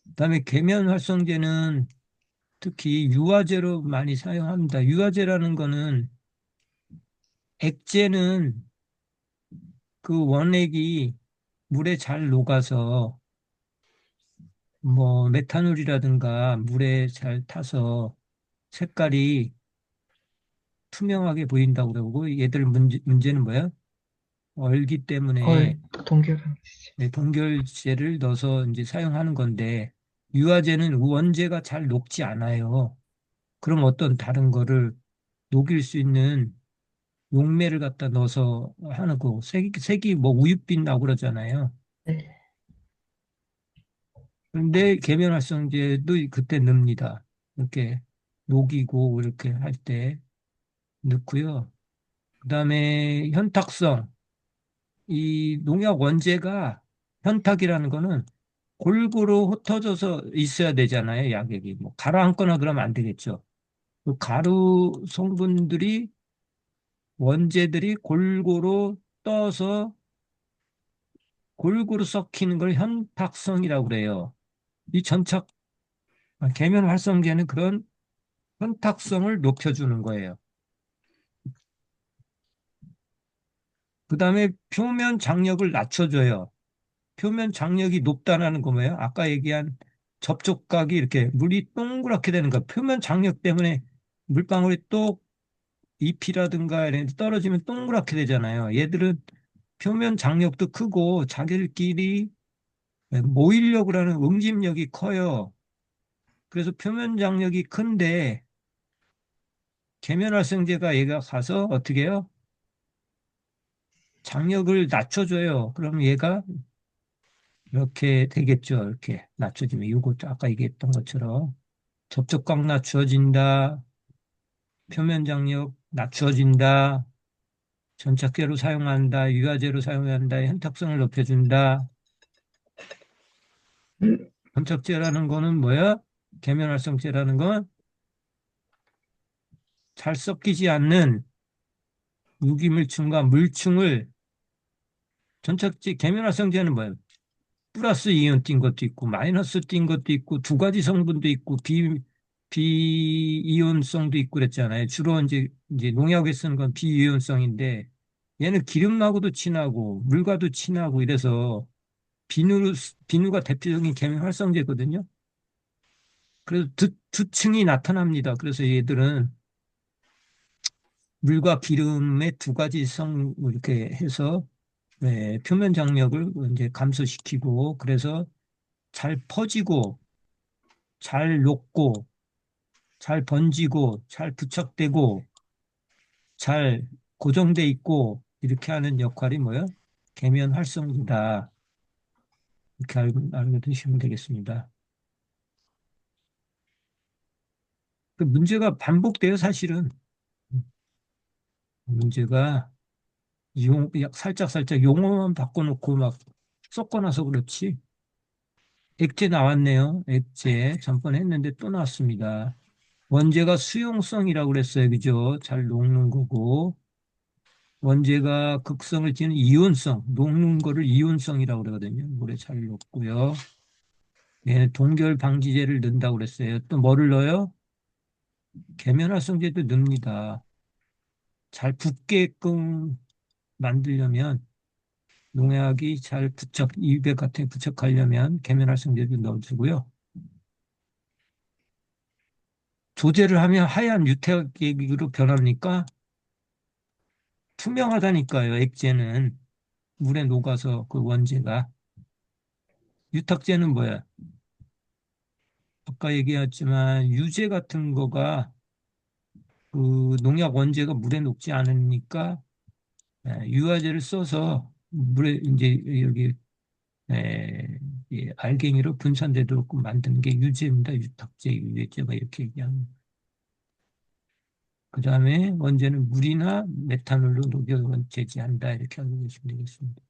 그다음에 계면 활성제는 특히 유화제로 많이 사용합니다. 유화제라는 거는 액제는 그 원액이 물에 잘 녹아서 뭐 메탄올이라든가 물에 잘 타서 색깔이 투명하게 보인다고 그러고 얘들 문제는 뭐야? 얼기 때문에
동결항.
네, 동결제를 넣어서 이제 사용하는 건데 유화제는 원재가 잘 녹지 않아요. 그럼 어떤 다른 거를 녹일 수 있는 용매를 갖다 넣어서 하는 거 색이 뭐 우윳빛 나고 그러잖아요.
네.
그런데 계면활성제도 그때 넣습니다. 이렇게 녹이고 이렇게 할 때 넣고요. 그다음에 현탁성. 이 농약 원재가 현탁이라는 거는 골고루 흩어져서 있어야 되잖아요. 약액이 뭐 가라앉거나 그러면 안 되겠죠. 그 가루 성분들이 원재들이 골고루 떠서 골고루 섞이는 걸 현탁성이라고 그래요. 이 계면 활성제는 그런 현탁성을 높여주는 거예요. 그다음에 표면 장력을 낮춰줘요. 표면 장력이 높다라는 거 뭐예요? 아까 얘기한 접촉각이 이렇게 물이 동그랗게 되는 거. 표면 장력 때문에 물방울이 또 잎이라든가 이런 데 떨어지면 동그랗게 되잖아요. 얘들은 표면 장력도 크고 자기들끼리 모이려고 하는 응집력이 커요. 그래서 표면 장력이 큰데 계면활성제가 얘가 가서 어떻게 해요? 장력을 낮춰줘요. 그럼 얘가 이렇게 되겠죠. 이렇게 낮춰지면 이것도 아까 얘기했던 것처럼 접촉각 낮춰진다. 표면 장력 낮춰진다. 전착제로 사용한다. 유화제로 사용한다. 현탁성을 높여준다. 전착제라는 거는 뭐야? 계면활성제라는 건 잘 섞이지 않는 유기물층과 물층을 전착제 계면활성제는 뭐예요? 플러스 이온 띈 것도 있고 마이너스 띈 것도 있고 두 가지 성분도 있고 비이온성도 있고 그랬잖아요. 주로 이제 농약에 쓰는 건 비이온성인데 얘는 기름하고도 친하고 물과도 친하고 이래서 비누 비누가 대표적인 계면 활성제거든요. 그래서 두 층이 나타납니다. 그래서 얘들은 물과 기름의 두 가지 성 이렇게 해서 표면 장력을 이제 감소시키고 그래서 잘 퍼지고 잘 녹고 잘 번지고 잘 부착되고 잘 고정돼 있고 이렇게 하는 역할이 뭐예요? 계면 활성이다. 이렇게 알고 두시면 되겠습니다. 그 문제가 반복돼요, 사실은. 문제가 살짝 용어만 바꿔놓고 막 섞어놔서 그렇지. 액체 나왔네요. 액체. 전번에 했는데 또 나왔습니다. 원재가 수용성이라고 그랬어요. 그죠? 잘 녹는 거고. 원재가 극성을 띠는 이온성, 녹는 거를 이온성이라고 그러거든요. 물에 잘 녹고요. 예, 동결 방지제를 넣는다고 그랬어요. 또 뭐를 넣어요? 계면활성제도 넣습니다. 잘 붙게끔 만들려면 농약이 잘 이백 같은 게 부착하려면 계면활성제도 넣어주고요. 조제를 하면 하얀 유택액으로 변합니까? 투명하다니까요. 액체는 물에 녹아서 그 원재가. 유탁제는 뭐야? 아까 얘기했지만 유제 같은 거가 그 농약 원재가 물에 녹지 않으니까 유화제를 써서 물에 이제 여기 알갱이로 분산되도록 만드는 게 유제입니다. 유탁제, 유해제가 이렇게 얘기하는. 그 다음에 원재는 물이나 메탄올로 녹여 제지한다 이렇게 알고 계시면 되겠습니다.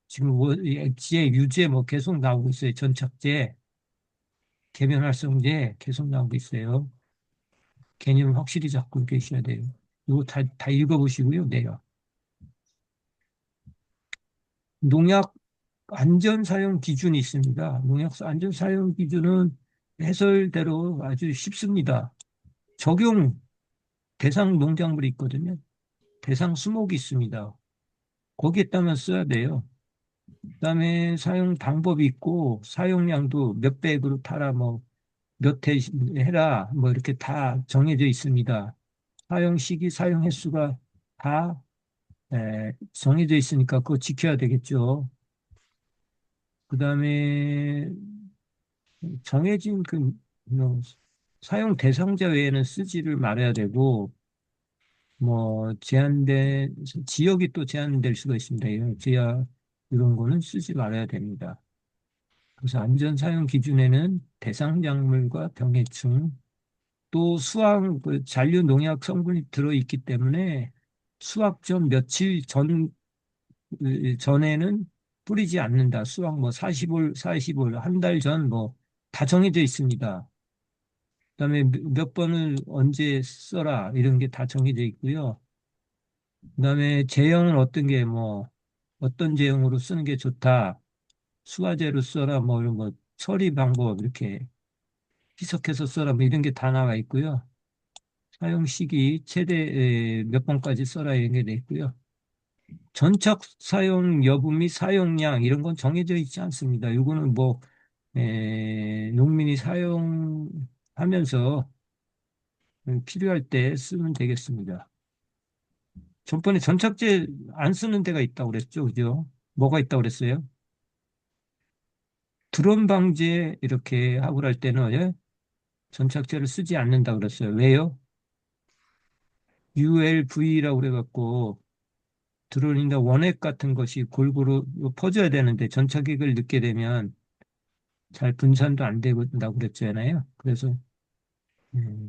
지금 이 액체, 유제 뭐 계속 나오고 있어요. 전착제, 계면활성제 계속 나오고 있어요. 개념 확실히 잡고 계셔야 돼요. 이거 다 읽어보시고요. 내요. 농약 안전 사용 기준이 있습니다. 농약 안전 사용 기준은 해설대로 아주 쉽습니다. 적용 대상 농작물이 있거든요. 대상 수목이 있습니다. 거기에 따면 써야 돼요. 그다음에 사용 방법이 있고 사용량도 몇 백으로 타라 뭐 몇 회 해라 뭐 이렇게 다 정해져 있습니다. 사용 시기, 사용 횟수가 다 정해져 있으니까 그거 지켜야 되겠죠. 그다음에 정해진 뭐, 사용 대상자 외에는 쓰지를 말아야 되고 뭐 제한된 지역이 또 제한될 수가 있습니다. 이런 지하 이런 거는 쓰지 말아야 됩니다. 그래서 안전 사용 기준에는 대상 작물과 병해충 또 수확 그 잔류 농약 성분이 들어 있기 때문에 수확 전 며칠 전에는 뿌리지 않는다. 수확 뭐 40일, 40일, 한 달 전 뭐 다 정해져 있습니다. 그다음에 몇 번을 언제 써라 이런 게 다 정해져 있고요. 그다음에 제형은 어떤 게 뭐 어떤 제형으로 쓰는 게 좋다. 수화제로 써라 뭐 이런 거 처리 방법 이렇게 희석해서 써라 뭐 이런 게 다 나와 있고요. 사용 시기 최대 몇 번까지 써라 이런 게 돼 있고요. 전착 사용 여부 및 사용량 이런 건 정해져 있지 않습니다. 이거는 뭐 농민이 사용하면서 필요할 때 쓰면 되겠습니다. 전번에 전착제 안 쓰는 데가 있다고 그랬죠, 그죠? 뭐가 있다고 그랬어요? 드론 방제 이렇게 하고 할 때는 예? 전착제를 쓰지 않는다 그랬어요. 왜요? ULV라고 그래갖고 드론이나 원액 같은 것이 골고루 퍼져야 되는데 전착액을 넣게 되면 잘 분산도 안 된다고 그랬잖아요. 그래서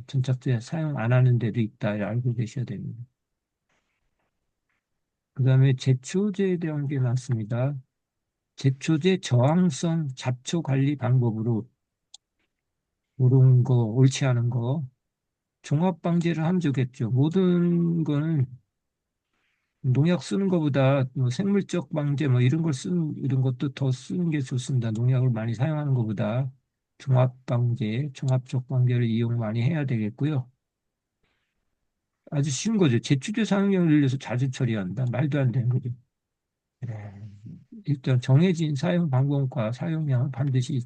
전착제 사용 안 하는 데도 있다 알고 계셔야 됩니다. 그다음에 제초제에 대한 게 많습니다. 제초제 저항성 잡초 관리 방법으로 옳은 거, 옳지 않은 거 종합 방제를 하면 좋겠죠. 모든 거는 농약 쓰는 것보다 뭐 생물적 방제 뭐 이런 걸 쓰는 이런 것도 더 쓰는 게 좋습니다. 농약을 많이 사용하는 것보다 종합 방제, 종합적 방제를 이용 많이 해야 되겠고요. 아주 쉬운 거죠. 제초제 사용량을 늘려서 자주 처리한다. 말도 안 되는 거죠. 네. 일단 정해진 사용 방법과 사용량을 반드시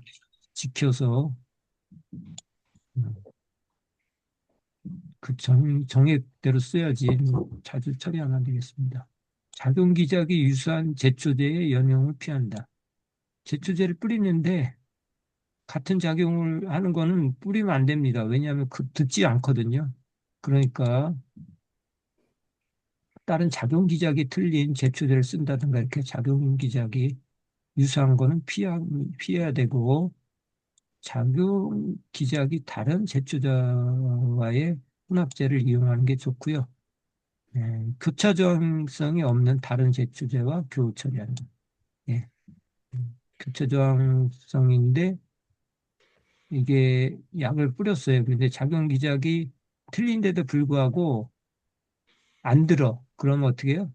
지켜서 음, 그 정액대로 써야지 자주 처리하면 안 되겠습니다. 작용 기작이 유사한 제초제의 연용을 피한다. 제초제를 뿌리는데 같은 작용을 하는 거는 뿌리면 안 됩니다. 왜냐하면 듣지 않거든요. 그러니까 다른 작용 기작이 틀린 제초제를 쓴다든가 이렇게 작용 기작이 유사한 거는 피해야 되고 작용 기작이 다른 제초제와의 혼합제를 이용하는 게 좋고요. 교차 저항성이 없는 다른 제초제와 교후 처리한다. 예. 교차 저항성인데 이게 약을 뿌렸어요. 근데 작용 기작이 틀린데도 불구하고 안 들어. 그러면 어떻게 해요?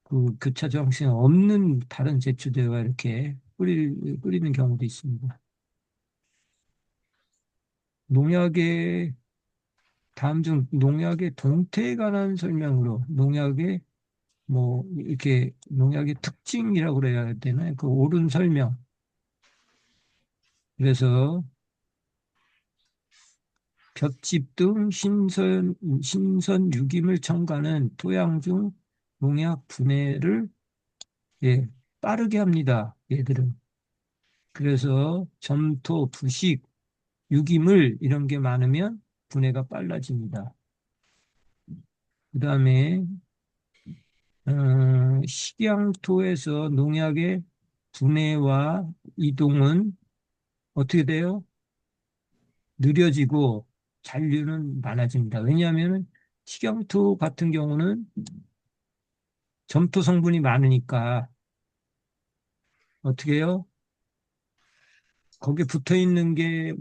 그 교차 저항성이 없는 다른 제초제와 이렇게 뿌리는 경우도 있습니다. 농약의 다음 중 농약의 동태에 관한 설명으로 농약의 뭐 이렇게 농약의 특징이라고 그래야 되나요? 그 옳은 설명. 그래서 볏짚 등 신선 유기물 첨가는 토양 중 농약 분해를 예, 빠르게 합니다. 얘들은. 그래서 점토, 부식, 유기물 이런 게 많으면 분해가 빨라집니다. 그다음에 식양토에서 농약의 분해와 이동은 어떻게 돼요? 느려지고 잔류는 많아집니다. 왜냐하면 식양토 같은 경우는 점토 성분이 많으니까 어떻게 해요? 거기에 붙어 있는 게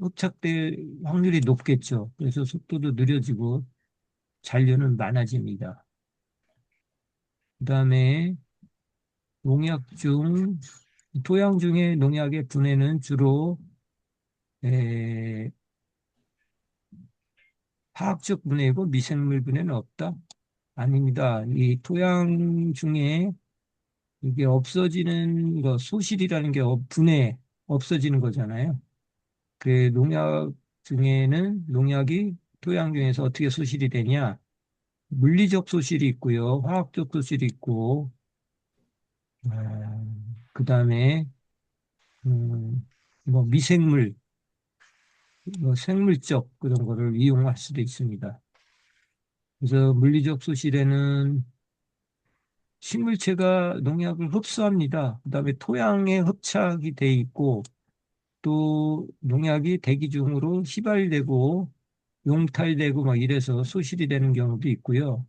흡착될 확률이 높겠죠. 그래서 속도도 느려지고 잔류는 많아집니다. 그다음에 농약 중 토양 중에 농약의 분해는 주로 에, 화학적 분해이고 미생물 분해는 없다? 아닙니다. 이 토양 중에 이게 없어지는 거, 소실이라는 게 분해, 없어지는 거잖아요. 그 농약 중에는 농약이 토양 중에서 어떻게 소실이 되냐? 물리적 소실이 있고요. 화학적 소실이 있고, 그 다음에, 뭐 미생물, 뭐 생물적 그런 거를 이용할 수도 있습니다. 그래서 물리적 소실에는 식물체가 농약을 흡수합니다. 그다음에 토양에 흡착이 돼 있고 또 농약이 대기 중으로 휘발되고 용탈되고 막 이래서 소실이 되는 경우도 있고요.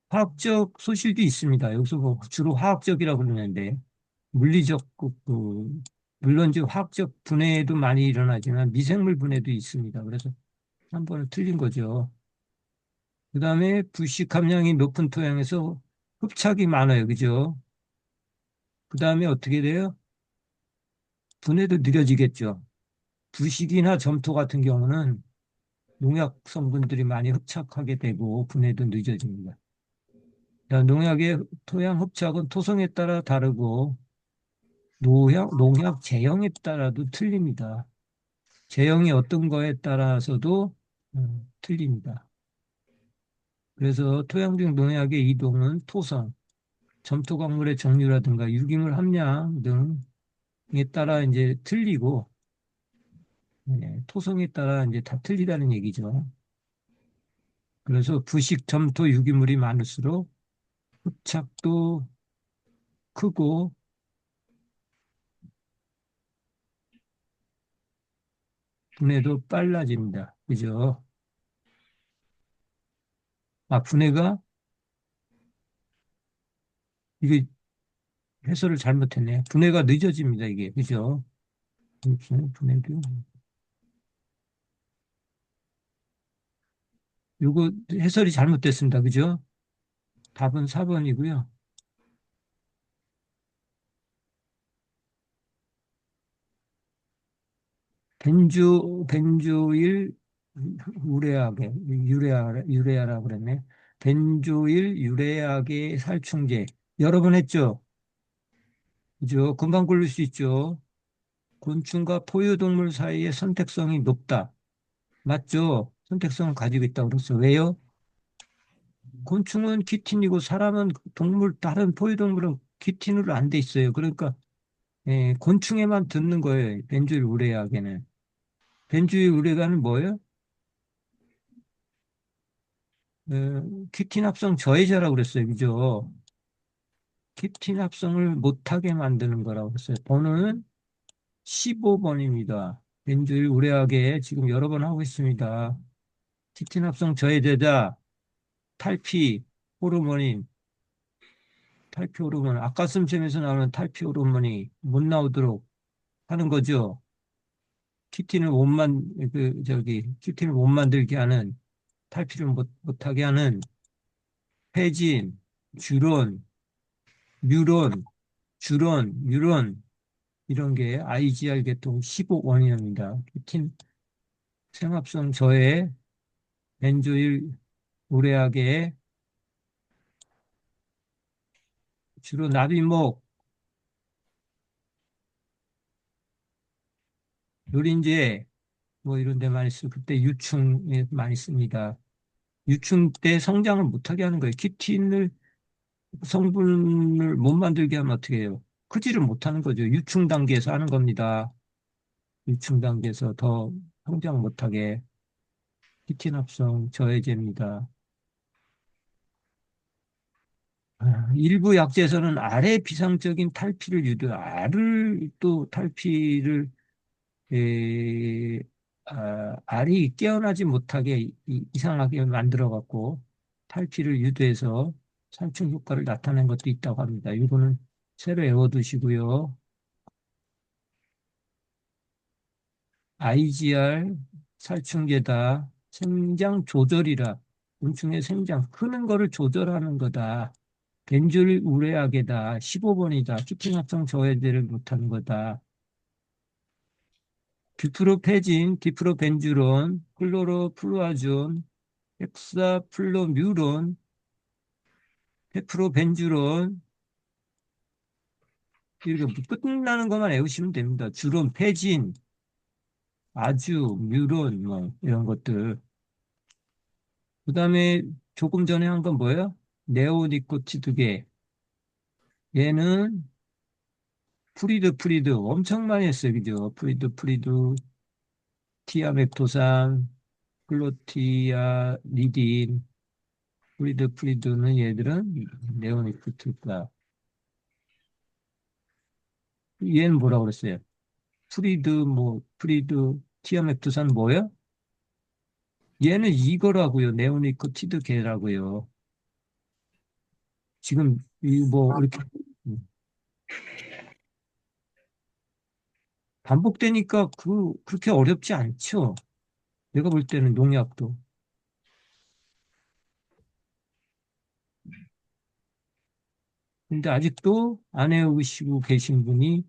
화학적 소실도 있습니다. 여기서 뭐 주로 화학적이라고 그러는데 물리적 물론 이제 화학적 분해도 많이 일어나지만 미생물 분해도 있습니다. 그래서 한 번은 틀린 거죠. 그다음에 불식 함량이 높은 토양에서 흡착이 많아요. 그죠? 그다음에 어떻게 돼요? 분해도 느려지겠죠. 부식이나 점토 같은 경우는 농약 성분들이 많이 흡착하게 되고 분해도 늦어집니다. 농약의 토양 흡착은 토성에 따라 다르고 농약 제형에 따라도 틀립니다. 제형이 어떤 거에 따라서도 틀립니다. 그래서 토양 중 농약의 이동은 토성, 점토 광물의 종류라든가 유기물 함량 등에 따라 이제 틀리고, 토성에 따라 이제 다 틀리다는 얘기죠. 그래서 부식, 점토, 유기물이 많을수록 흡착도 크고 분해도 빨라집니다. 그죠? 아, 분해가 이게 해설을 잘못했네. 분해가 늦어집니다. 이게 그죠? 분해도 요거 해설이 잘못됐습니다. 그죠? 답은 4번이고요. 벤조일 유레아라 그랬네. 벤조일 유레아계 살충제. 여러 번 했죠? 그죠? 금방 고를 수 있죠? 곤충과 포유동물 사이의 선택성이 높다. 맞죠? 선택성을 가지고 있다고 그랬어. 왜요? 곤충은 키틴이고 사람은 동물, 다른 포유동물은 키틴으로 안 돼 있어요. 그러니까 곤충에만 듣는 거예요. 벤조일 우레아계는. 벤조일 우레아는 뭐예요? 키틴 합성 저해자라고 그랬어요. 그죠? 키틴 합성을 못하게 만드는 거라고 그랬어요. 번호는 15번입니다. 벤조일 우레아계 지금 여러 번 하고 있습니다. 키틴 합성 저해제자, 탈피, 호르몬인, 탈피 호르몬, 아까슴샘에서 나오는 탈피 호르몬이 못 나오도록 하는 거죠. 키틴을 못 만들게 하는, 탈피를 못하게 하는 페진, 주론, 뮤론, 주론, 유론, 이런 게 IGR 계통 15원인입니다. 키틴 생합성 저해, 벤조일 우레아계, 주로 나비목, 노린재, 뭐 이런 데 많이 쓰고, 그때 유충에 많이 씁니다. 유충 때 성장을 못하게 하는 거예요. 키틴을 성분을 못 만들게 하면 어떻게 해요? 크지를 못하는 거죠. 유충 단계에서 하는 겁니다. 유충 단계에서 더 성장 못하게 키틴 합성 저해제입니다. 일부 약재에서는 알의 비상적인 탈피를 알을 또 탈피를 에, 알이 깨어나지 못하게 이상하게 만들어 갖고 탈피를 유도해서 살충 효과를 나타낸 것도 있다고 합니다. 이거는 새로 외워두시고요. IGR 살충제다. 생장 조절이라. 곤충의 생장 크는 거를 조절하는 거다. 벤졸 우레아게다. 15번이다. 키팅합성 저해제를 못하는 거다. 뷰프로페진, 디프로벤주론, 클로로플루아존, 헥사플로뮤론, 페프로벤주론, 이렇게 끝나는 것만 외우시면 됩니다. 주론, 페진, 아주, 뮤론, 뭐, 이런 것들. 그 다음에 조금 전에 한 건 뭐예요? 네오니코티드계. 얘는 프리드 엄청 많이 했어요. 그죠? 프리드, 티아맵토산, 클로티아니딘, 프리드는 얘들은 네오니코티드다. 얘는 뭐라고 그랬어요? 티아맵토산 뭐예요? 얘는 이거라고요. 네오니코티드계라고요. 지금 이 뭐 이렇게 반복되니까 그렇게 어렵지 않죠. 내가 볼 때는 농약도. 근데 아직도 안 외우시고 계신 분이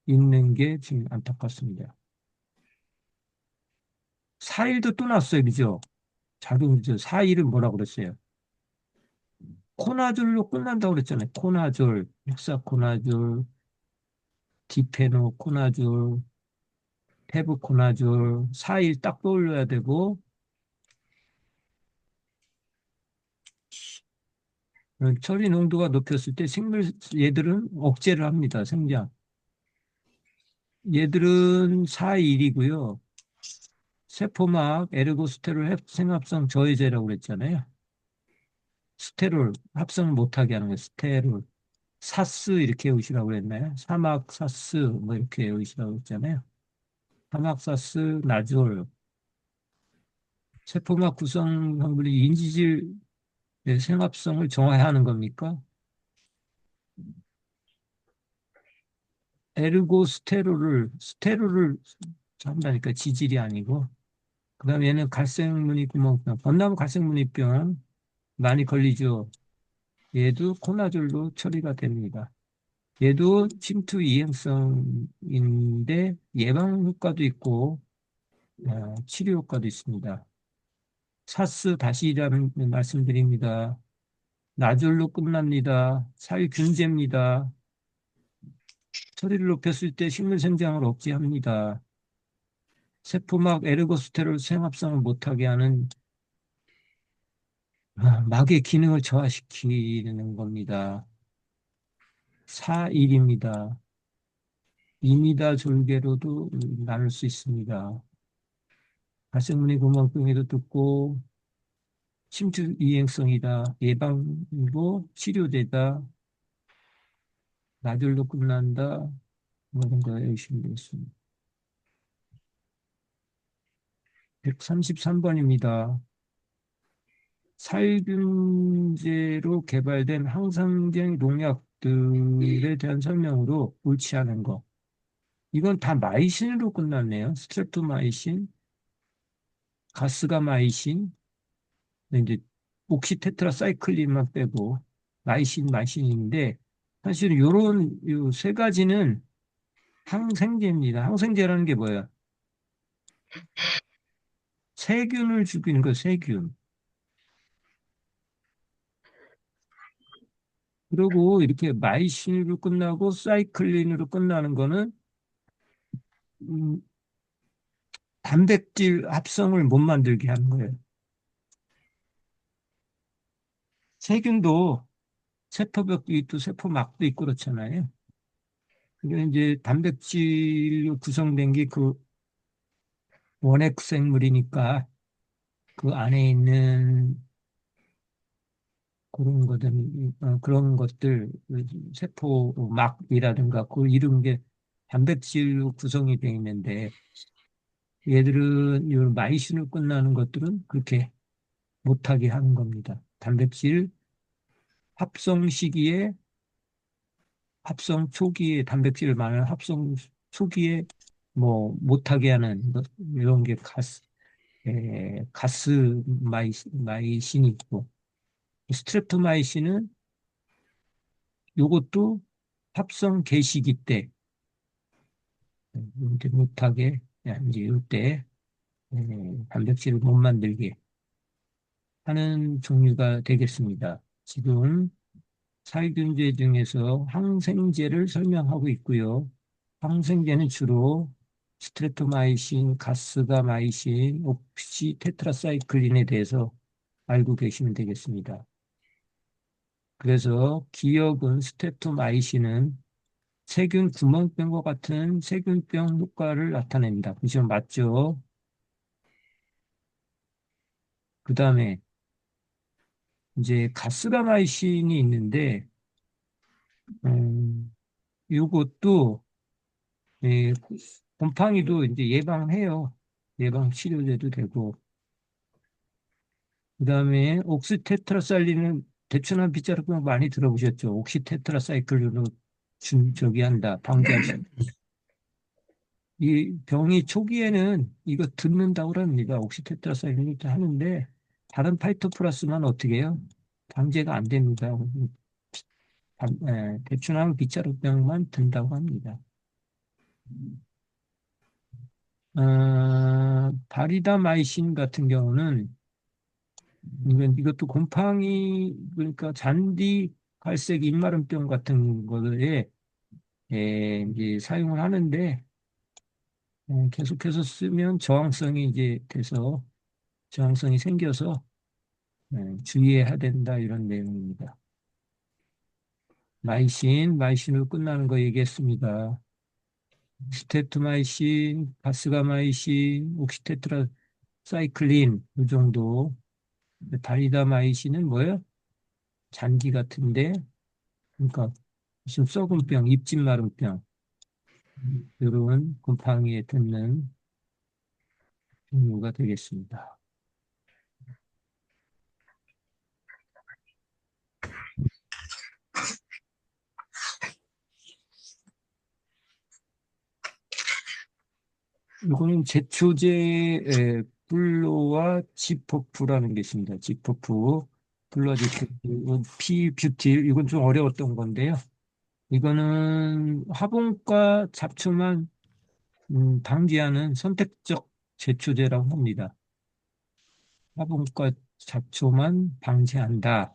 있는 게 지금 안타깝습니다. 4일도 또 났어요. 그죠? 자동 그죠? 4일은 뭐라고 그랬어요? 코나졸로 끝난다고 그랬잖아요. 코나졸, 헥사코나졸, 디페노코나졸, 페브코나졸 4일 딱 떠올려야 되고 처리 농도가 높였을 때 얘들은 억제를 합니다. 생장. 얘들은 4일이고요. 세포막 에르고스테롤 생합성 저해제라고 그랬잖아요. 스테롤 합성을 못하게 하는 거예요. 스테롤. 사스 이렇게 외우시라고 그랬나요? 사막사스 뭐 이렇게 외우시라고 그랬잖아요. 사막사스 나졸. 세포막 구성 성분이 인지질 생합성을 정화하는 겁니까? 스테롤을 한다니까 지질이 아니고. 그다음에 얘는 갈색무늬구멍, 벚나무 갈색무늬병 많이 걸리죠. 얘도 코나졸로 처리가 됩니다. 얘도 침투 이행성인데 예방 효과도 있고 치료 효과도 있습니다. 사스 다시 말씀드립니다. 나졸로 끝납니다. 살균제입니다. 처리를 높였을 때 식물 생장을 억제합니다. 세포막 에르고스테롤 생합성을 못하게 하는 막의 기능을 저하시키는 겁니다. 4일입니다. 이미다 졸개로도 나눌 수 있습니다. 발생문의 구멍병에도 듣고 침투 이행성이다. 예방이고 치료되다. 나들도 끝난다. 뭐 이런 거 열심히 되겠습니다. 133번입니다. 살균제로 개발된 항생제 농약들에 대한 설명으로 옳지 않은 거. 이건 다 마이신으로 끝났네요. 스트랩토마이신, 가스가마이신, 이제 옥시테트라사이클린만 빼고 마이신인데 사실 요런 요 세 가지는 항생제입니다. 항생제라는 게 뭐야? 세균을 죽이는 거 세균. 그리고 이렇게 마이신으로 끝나고 사이클린으로 끝나는 거는 음, 단백질 합성을 못 만들게 하는 거예요. 세균도 세포벽도 있고 세포막도 있고 그렇잖아요. 그게 이제 단백질로 구성된 게 그 원핵 생물이니까 그 안에 있는 그런 것들, 그 세포막이라든가 그 이런 게 단백질로 구성이 되어 있는데 얘들은 이 마이신으로 끝나는 것들은 그렇게 못하게 하는 겁니다. 단백질 합성 시기에 합성 초기에 단백질을 많은 합성 초기에 뭐 못하게 하는 이런 게 가스 마이신이 있고 스트랩토마이신은 요것도 합성 개시기 때 이제 못하게 이제 이때 단백질을 못 만들게 하는 종류가 되겠습니다. 지금 살균제 중에서 항생제를 설명하고 있고요. 항생제는 주로 스트레토마이신, 가스가마이신, 옥시테트라사이클린에 대해서 알고 계시면 되겠습니다. 그래서 기억은 스트레토마이신은 세균 구멍병과 같은 세균병 효과를 나타냅니다. 그죠? 맞죠? 그 다음에 이제 가스가마이신이 있는데, 이것도 예, 곰팡이도 이제 예방해요. 예방 치료제도 되고. 그 다음에 옥시테트라살린은 대추나 빗자루병 많이 들어보셨죠? 옥시테트라사이클로 저기 한다, 방지할 수. 이 병이 초기에는 이거 듣는다고 합니다. 옥시테트라사이클린 하는데 다른 파이토프라스만 어떻게 해요? 방제가 안 됩니다. 대추나 빗자루병만 든다고 합니다. 바리다마이신 같은 경우는 이것도 곰팡이 그러니까 잔디 갈색 입마름병 같은 거에 이제 사용을 하는데 계속해서 쓰면 저항성이 이제 돼서 저항성이 생겨서 주의해야 된다 이런 내용입니다. 마이신으로 끝나는 거 얘기했습니다. 스테토마이신, 바스가마이신, 옥시테트라 사이클린, 이 정도. 다리다마이신은 뭐예요? 잔기 같은데, 그러니까 무슨 썩은 병, 입집 마른 병, 이런 곰팡이에 듣는 종류가 되겠습니다. 이거는 제초제 블로와 지퍼프라는 게 있습니다. 지퍼프, 블루와 지퍼프, 피뷰틸, 이건 좀 어려웠던 건데요. 이거는 화분과 잡초만 방지하는 선택적 제초제라고 합니다. 화분과 잡초만 방지한다.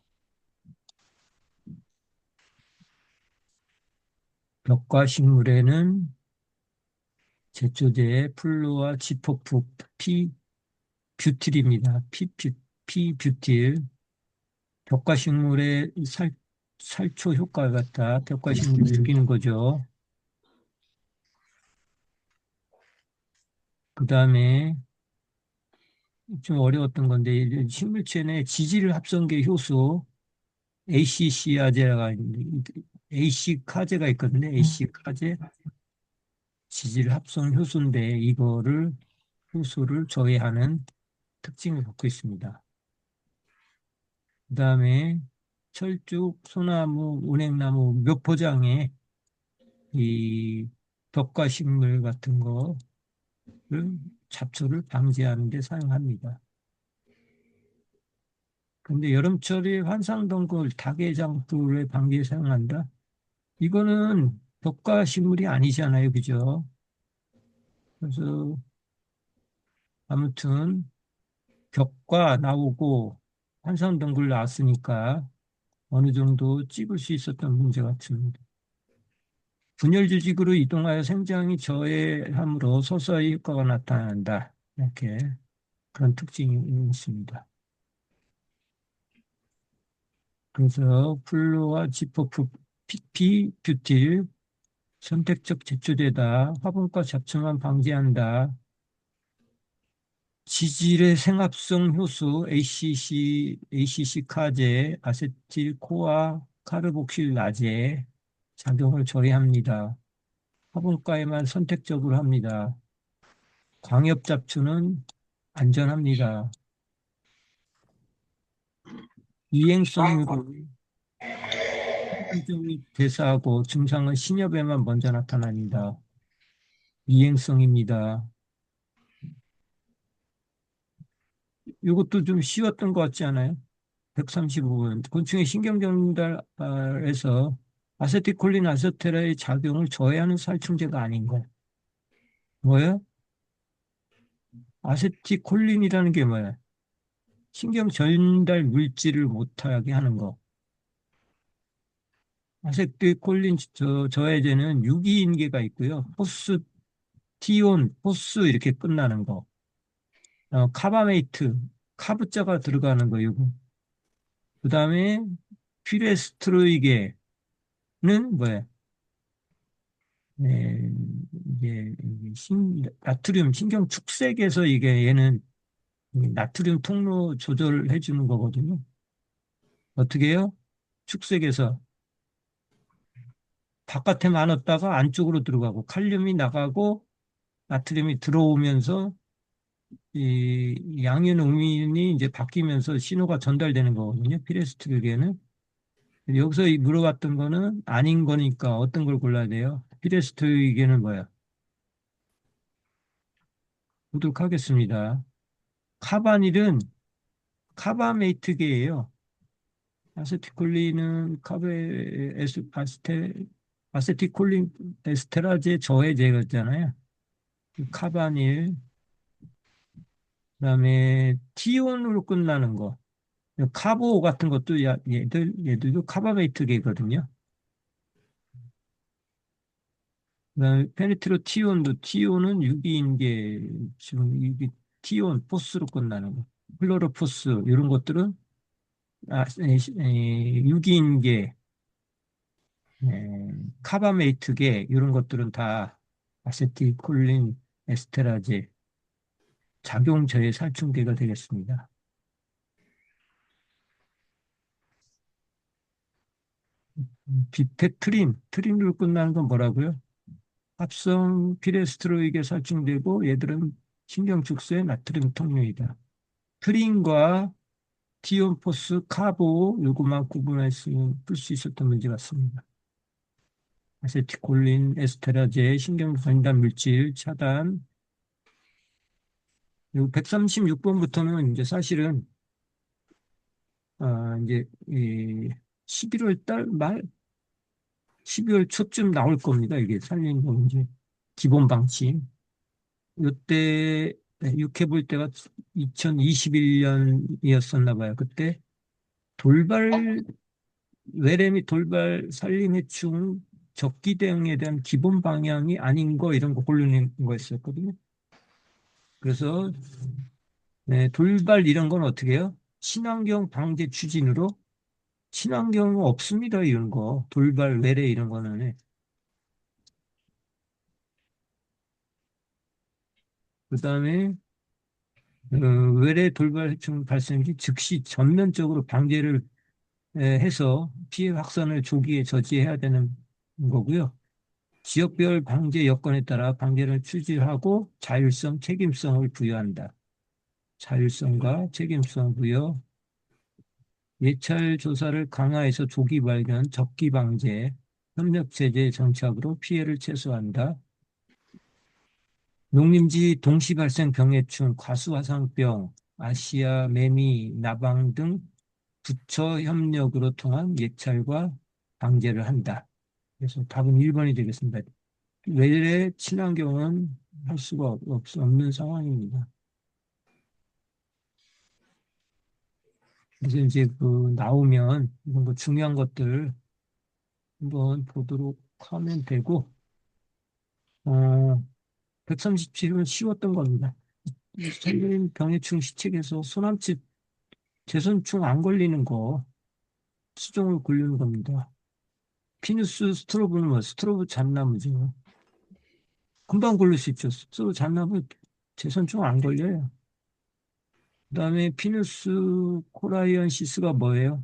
벽과 식물에는 제초제의 플루와 지퍼프, 피뷰틸입니다. 피뷰틸. 벽과 식물의 살초 효과가 같다. 벽과 식물을 죽이는 거죠. 그 다음에 좀 어려웠던 건데, 식물체 내 지질 합성계 효소, ACC아제가 있는데, AC카제가 있거든요. AC카제, 지질 합성 효소인데, 효소를 저해하는 특징을 갖고 있습니다. 그 다음에 철쭉, 소나무, 운행나무, 묘포장에 이 벽과 식물 같은 거를 잡초를 방지하는 데 사용합니다. 근데 여름철에 환상동굴 닭의장풀의 방지에 사용한다? 이거는 벽과 식물이 아니잖아요. 그죠? 그래서 아무튼 벽과 나오고 환상동굴 나왔으니까 어느 정도 찍을 수 있었던 문제 같습니다. 분열 조직으로 이동하여 생장이 저해함으로 서서히 효과가 나타난다. 이렇게 그런 특징이 있습니다. 그래서 플루와 지퍼프 PP 뷰틸 선택적 제초제다. 화분과 잡초만 방지한다. 지질의 생합성 효소 ACC 카제, 아세틸 코아 카르복실 라제 작용을 저해합니다. 화분가에만 선택적으로 합니다. 광엽 잡초는 안전합니다. 유행성으로 한정이 대사하고 증상은 신엽에만 먼저 나타납니다. 유행성입니다. 이것도 좀 쉬웠던 것 같지 않아요? 135번. 곤충의 신경전달에서 아세틸콜린 아세테라의 작용을 저해하는 살충제가 아닌 거. 뭐예요? 아세틸콜린이라는 게 뭐예요? 신경전달 물질을 못하게 하는 거. 아세틸콜린 저해제는 유기인계가 있고요. 포스 이렇게 끝나는 거. 카바메이트, 카브자가 들어가는 거, 이거. 그 다음에 피레스트로이게는 뭐예요? 네, 이게 나트륨 신경 축색에서 이게 얘는 나트륨 통로 조절해 주는 거거든요. 어떻게 해요? 축색에서 바깥에 많았다가 안쪽으로 들어가고 칼륨이 나가고 나트륨이 들어오면서 이 양윤 음인이 이제 바뀌면서 신호가 전달되는 거거든요. 피레스트로이게는. 여기서 물어봤던 거는 아닌 거니까 어떤 걸 골라야 돼요? 피레스트로이게는 뭐야? 보도록 하겠습니다. 카바닐은 카바메이트계예요. 아세티콜린은 아세티콜린 에스테라제 저해제였잖아요. 카바닐, 그다음에 티온으로 끝나는 거. 카보 같은 것도 얘들도 카바메이트계거든요. 그다음에 페니트로티온도 티온은 유기인계 지금 유기 티온 포스로 끝나는 거. 플로로포스 이런 것들은 유기인계 카바메이트계 이런 것들은 다 아세틸콜린 에스테라제 작용 저해 살충제가 되겠습니다. 비페트린, 트린으로 끝나는 건 뭐라고요? 합성 피레스테로이드에 살충되고 얘들은 신경축소의 나트륨 통유이다. 트린과 티온포스, 카보 요것만 구분했으면 풀 수 있었던 문제 같습니다. 아세티콜린, 에스테라제, 신경전달 물질 차단. 그리고 136번부터는 이제 사실은 이제 이 11월 달 말, 12월 초쯤 나올 겁니다. 이게 살리는 거 이제 기본 방침. 이때 육해 볼 때가 2021년이었었나 봐요. 그때 돌발 외래 및 돌발 산림해충 적기 대응에 대한 기본 방향이 아닌 거 이런 거 고르는 거였었거든요. 그래서 돌발 이런 건 어떻게 해요? 친환경 방제 추진으로 친환경은 없습니다. 이런 거 돌발 외래 이런 거는 그다음에 외래 돌발 해충 발생 시 즉시 전면적으로 방제를 해서 피해 확산을 조기에 저지해야 되는 거고요. 지역별 방제 여건에 따라 방제를 추진하고 자율성, 책임성을 부여한다. 자율성과 책임성 부여, 예찰 조사를 강화해서 조기 발견, 적기 방제, 협력 제재 정착으로 피해를 최소화한다. 농림지 동시 발생 병해충, 과수화상병, 아시아, 매미, 나방 등 부처 협력으로 통한 예찰과 방제를 한다. 그래서 답은 1번이 되겠습니다. 외래 친환경은 할 수가 없는 상황입니다. 그래서 이제 그 나오면 이런 거 중요한 것들 한번 보도록 하면 되고, 137은 쉬웠던 겁니다. 살림 병해충 시책에서 소남집 제선충 안 걸리는 거 수종을 굴리는 겁니다. 피누스 스트로브는 뭐 스트로브 잣나무죠. 금방 걸릴 수 있죠. 스트로브 잣나무 제선충 안 걸려요. 그다음에 피누스 코라이언시스가 뭐예요?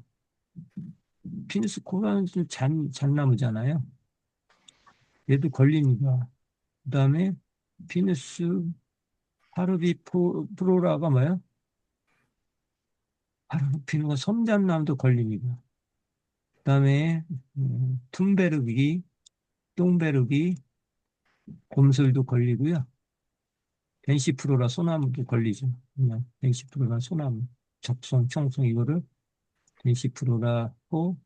피누스 코라이언시스 잣나무잖아요. 얘도 걸립니다. 그다음에 피누스 프로라가 뭐예요? 파르비누가 섬잣나무도 걸립니다. 그다음에 툰베르기, 똥베르기, 곰솔도 걸리고요. 벤시프로라 소나무도 걸리죠. 그냥 벤시프로라 소나무, 적송, 청송 이거를 벤시프로라고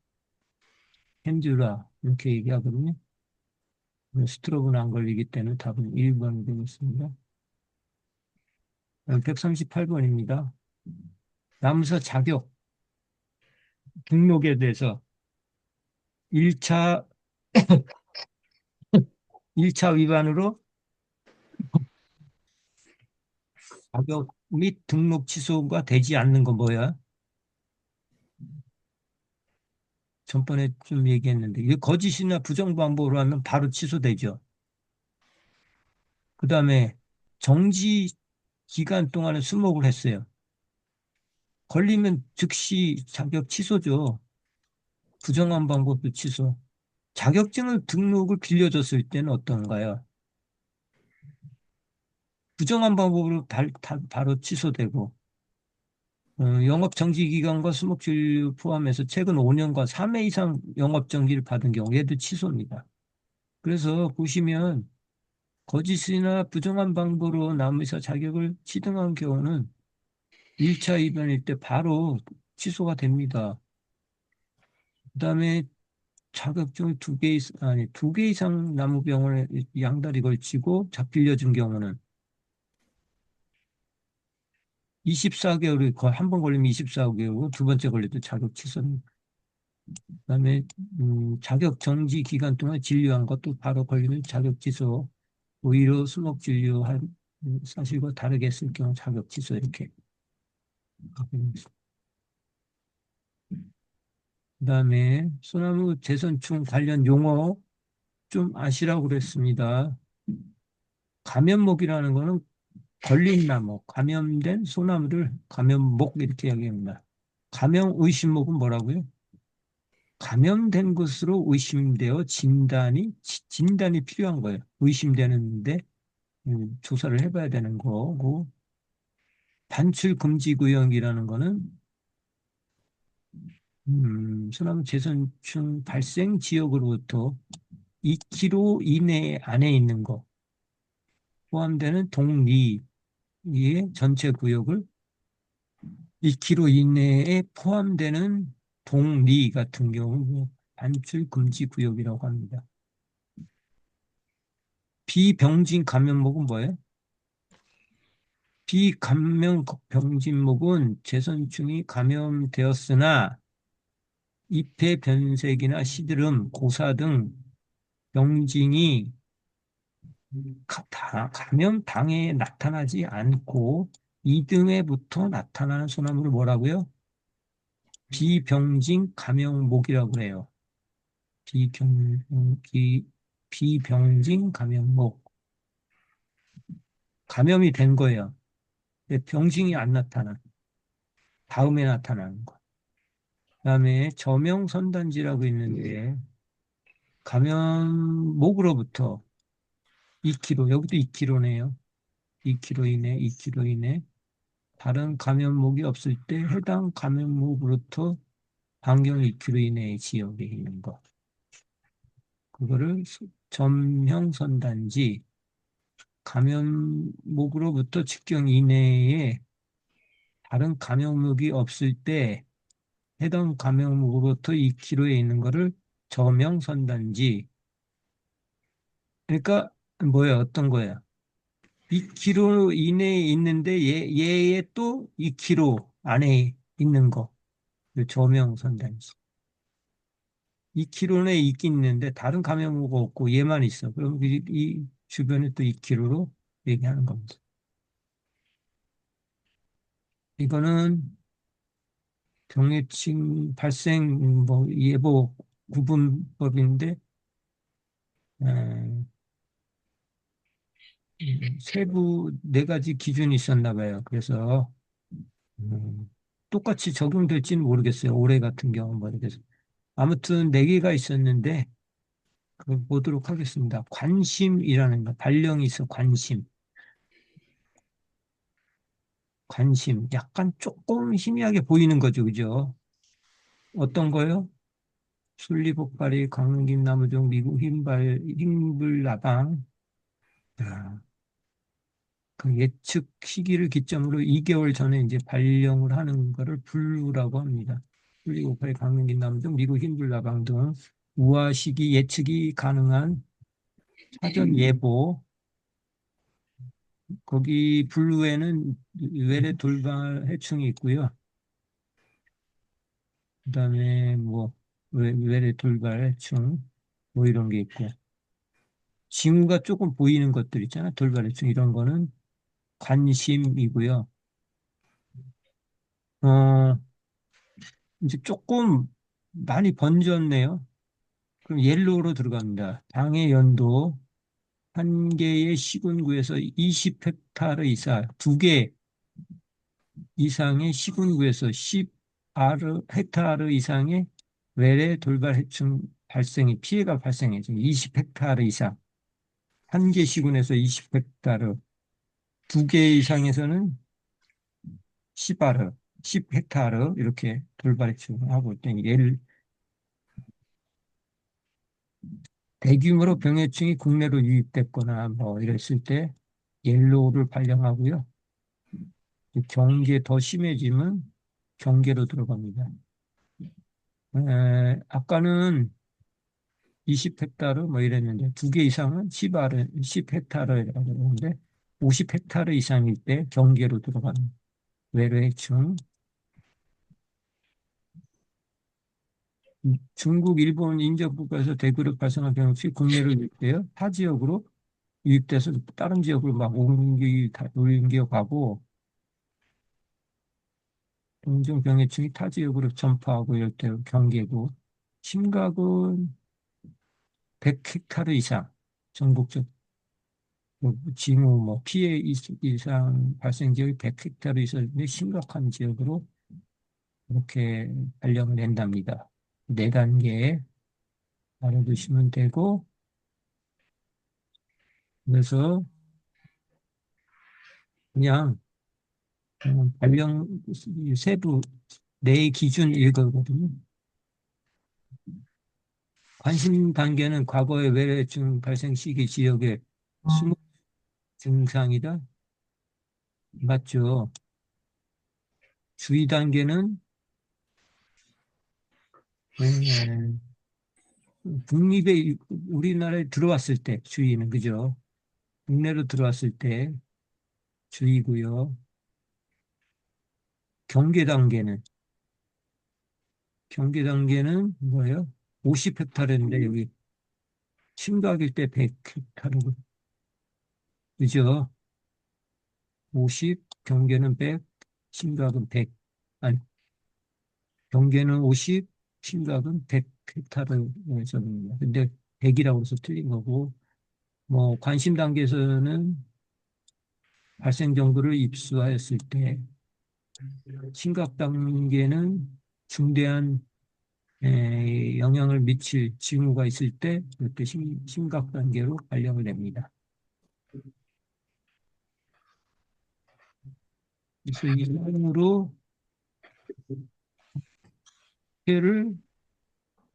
헨듈라 이렇게 얘기하거든요. 스트로브는 안 걸리기 때문에 답은 1번이 되겠습니다. 138번입니다. 남서 자격 등록에 대해서 1차, 일차 위반으로 자격 및 등록 취소가 되지 않는 건 뭐야? 전번에 좀 얘기했는데, 이게 거짓이나 부정반복으로 하면 바로 취소되죠. 그 다음에 정지 기간 동안에 수목을 했어요. 걸리면 즉시 자격 취소죠. 부정한 방법도 취소. 자격증을 등록을 빌려줬을 때는 어떤가요? 부정한 방법으로 바로 취소되고, 영업 정지 기간과 수목 진료 포함해서 최근 5년간 3회 이상 영업 정지를 받은 경우 얘도 취소입니다. 그래서 보시면 거짓이나 부정한 방법으로 남의사 자격을 취득한 경우는 1차 위반일 때 바로 취소가 됩니다. 그다음에 자격증을 아니, 두 개 이상 남부병원에 양다리 걸치고 빌려준 경우는 24개월이 한 번 걸리면 24개월이고 두 번째 걸려도 자격 취소입니다. 그다음에 자격 정지 기간 동안 진료한 것도 바로 걸리면 자격 취소. 오히려 수목 진료한 사실과 다르게 했을 경우 자격 취소 이렇게 하게 됩니다. 그다음에 소나무 재선충 관련 용어 좀 아시라고 그랬습니다. 감염목이라는 거는 걸린 나무, 감염된 소나무를 감염목 이렇게 이야기합니다. 감염 의심목은 뭐라고요? 감염된 것으로 의심되어 진단이 필요한 거예요. 의심되는데 조사를 해봐야 되는 거고, 반출 금지 구역이라는 거는 소나무 재선충 발생 지역으로부터 2km 이내 안에 있는 거 포함되는 동리의 전체 구역을 2km 이내에 포함되는 동리 같은 경우 반출 금지 구역이라고 합니다. 비병진 감염목은 뭐예요? 비감염 병진목은 재선충이 감염되었으나 잎의 변색이나 시드름, 고사 등 병진이 감염당에 나타나지 않고 이듬해부터 나타나는 소나무를 뭐라고요? 비병진 감염목이라고 해요. 비경, 비, 비병진 감염목. 감염이 된 거예요. 근데 병진이 안 나타나. 다음에 나타나는 거. 그다음에 저명선단지라고 있는데 감염목으로부터 2km, 여기도 2km네요. 2km 이내, 2km 이내. 다른 감염목이 없을 때 해당 감염목으로부터 반경 2km 이내의 지역에 있는 것. 그거를 점형선단지, 감염목으로부터 직경 이내에 다른 감염목이 없을 때 해당 감염목으로부터 2km에 있는 거를 점형선단지. 그러니까 뭐야, 어떤 거야? 2km 이내에 있는데 얘의 또 2km 안에 있는 거. 그 점형선단지. 2km 내에 있긴 있는데 다른 감염호가 없고 얘만 있어. 그럼 이 주변에 또 2km로 얘기하는 겁니다. 이거는 병해충 발생 뭐 예보 구분법인데 에, 세부 네 가지 기준이 있었나 봐요. 그래서 똑같이 적용될지는 모르겠어요. 올해 같은 경우 뭐 이렇게 해서. 아무튼 네 개가 있었는데 그걸 보도록 하겠습니다. 관심이라는 거, 발령이 있어 관심. 관심. 약간 조금 희미하게 보이는 거죠. 그죠? 어떤 거요? 순리복발이 강김나무종 미국 흰불나방. 자, 그 예측 시기를 기점으로 2개월 전에 이제 발령을 하는 거를 분류라고 합니다. 순리복발이 강김나무종 미국 흰불나방 등 우화 시기 예측이 가능한 사전 예보. 거기 분류에는 외래 돌발 해충이 있고요. 그다음에 뭐 외래 돌발 해충 뭐 이런 게 있고 징후가 조금 보이는 것들 있잖아. 돌발 해충 이런 거는 관심이고요. 어 이제 조금 많이 번졌네요. 그럼 옐로우로 들어갑니다. 당해 연도 한 개의 시군구에서 20헥타르 이상, 두 개 이상의 시군구에서 10헥타르 이상의 외래 돌발 해충 발생이 피해가 발생해. 지금 20헥타르 이상. 한 개 시군에서 20헥타르, 두 개 이상에서는 10아르, 10헥타르 이렇게 돌발 해충을 하고 있더니 예를 대규모로 병해충이 국내로 유입됐거나 뭐 이랬을 때 옐로우를 발령하고요. 경계 더 심해지면 경계로 들어갑니다. 아까는 20헥타르 뭐 이랬는데 두 개 이상은 10아르, 10헥타르라고 그러는데 50헥타르 이상일 때 경계로 들어가는 외래해충. 중국, 일본 인접국가에서 대규로 발생한 병역시 국내로 유입되어 타 지역으로 유입돼서 다른 지역으로 막 옮겨가고 동종병해충이 타 지역으로 전파하고 이럴 때 경계고, 심각은 100헥타르 이상, 전국적 뭐 징후, 뭐 피해 이상 발생 지역이 100헥타르 이상의 심각한 지역으로 이렇게 발령을 낸답니다. 네 단계 알아두시면 되고, 그래서 그냥 발령 세부 네 기준 읽어거든요. 관심 단계는 과거의 외래증 발생 시기 지역의 수목 증상이다. 맞죠? 주의 단계는 음, 국립에 우리나라에 들어왔을 때 주의는 그죠? 국내로 들어왔을 때 주의고요. 경계 단계는 경계 단계는 뭐예요? 50헥타르인데 여기 심각일 때 100헥타르 그죠? 50, 경계는 100, 심각은 100. 아니, 경계는 50, 심각은 100헥타르입니다. 근데 100이라고 해서 틀린 거고, 뭐, 관심 단계에서는 발생 정도를 입수하였을 때, 심각 단계는 중대한 영향을 미칠 징후가 있을 때, 그때 심각 단계로 발령을 냅니다. 그래서 이 사용으로 피해를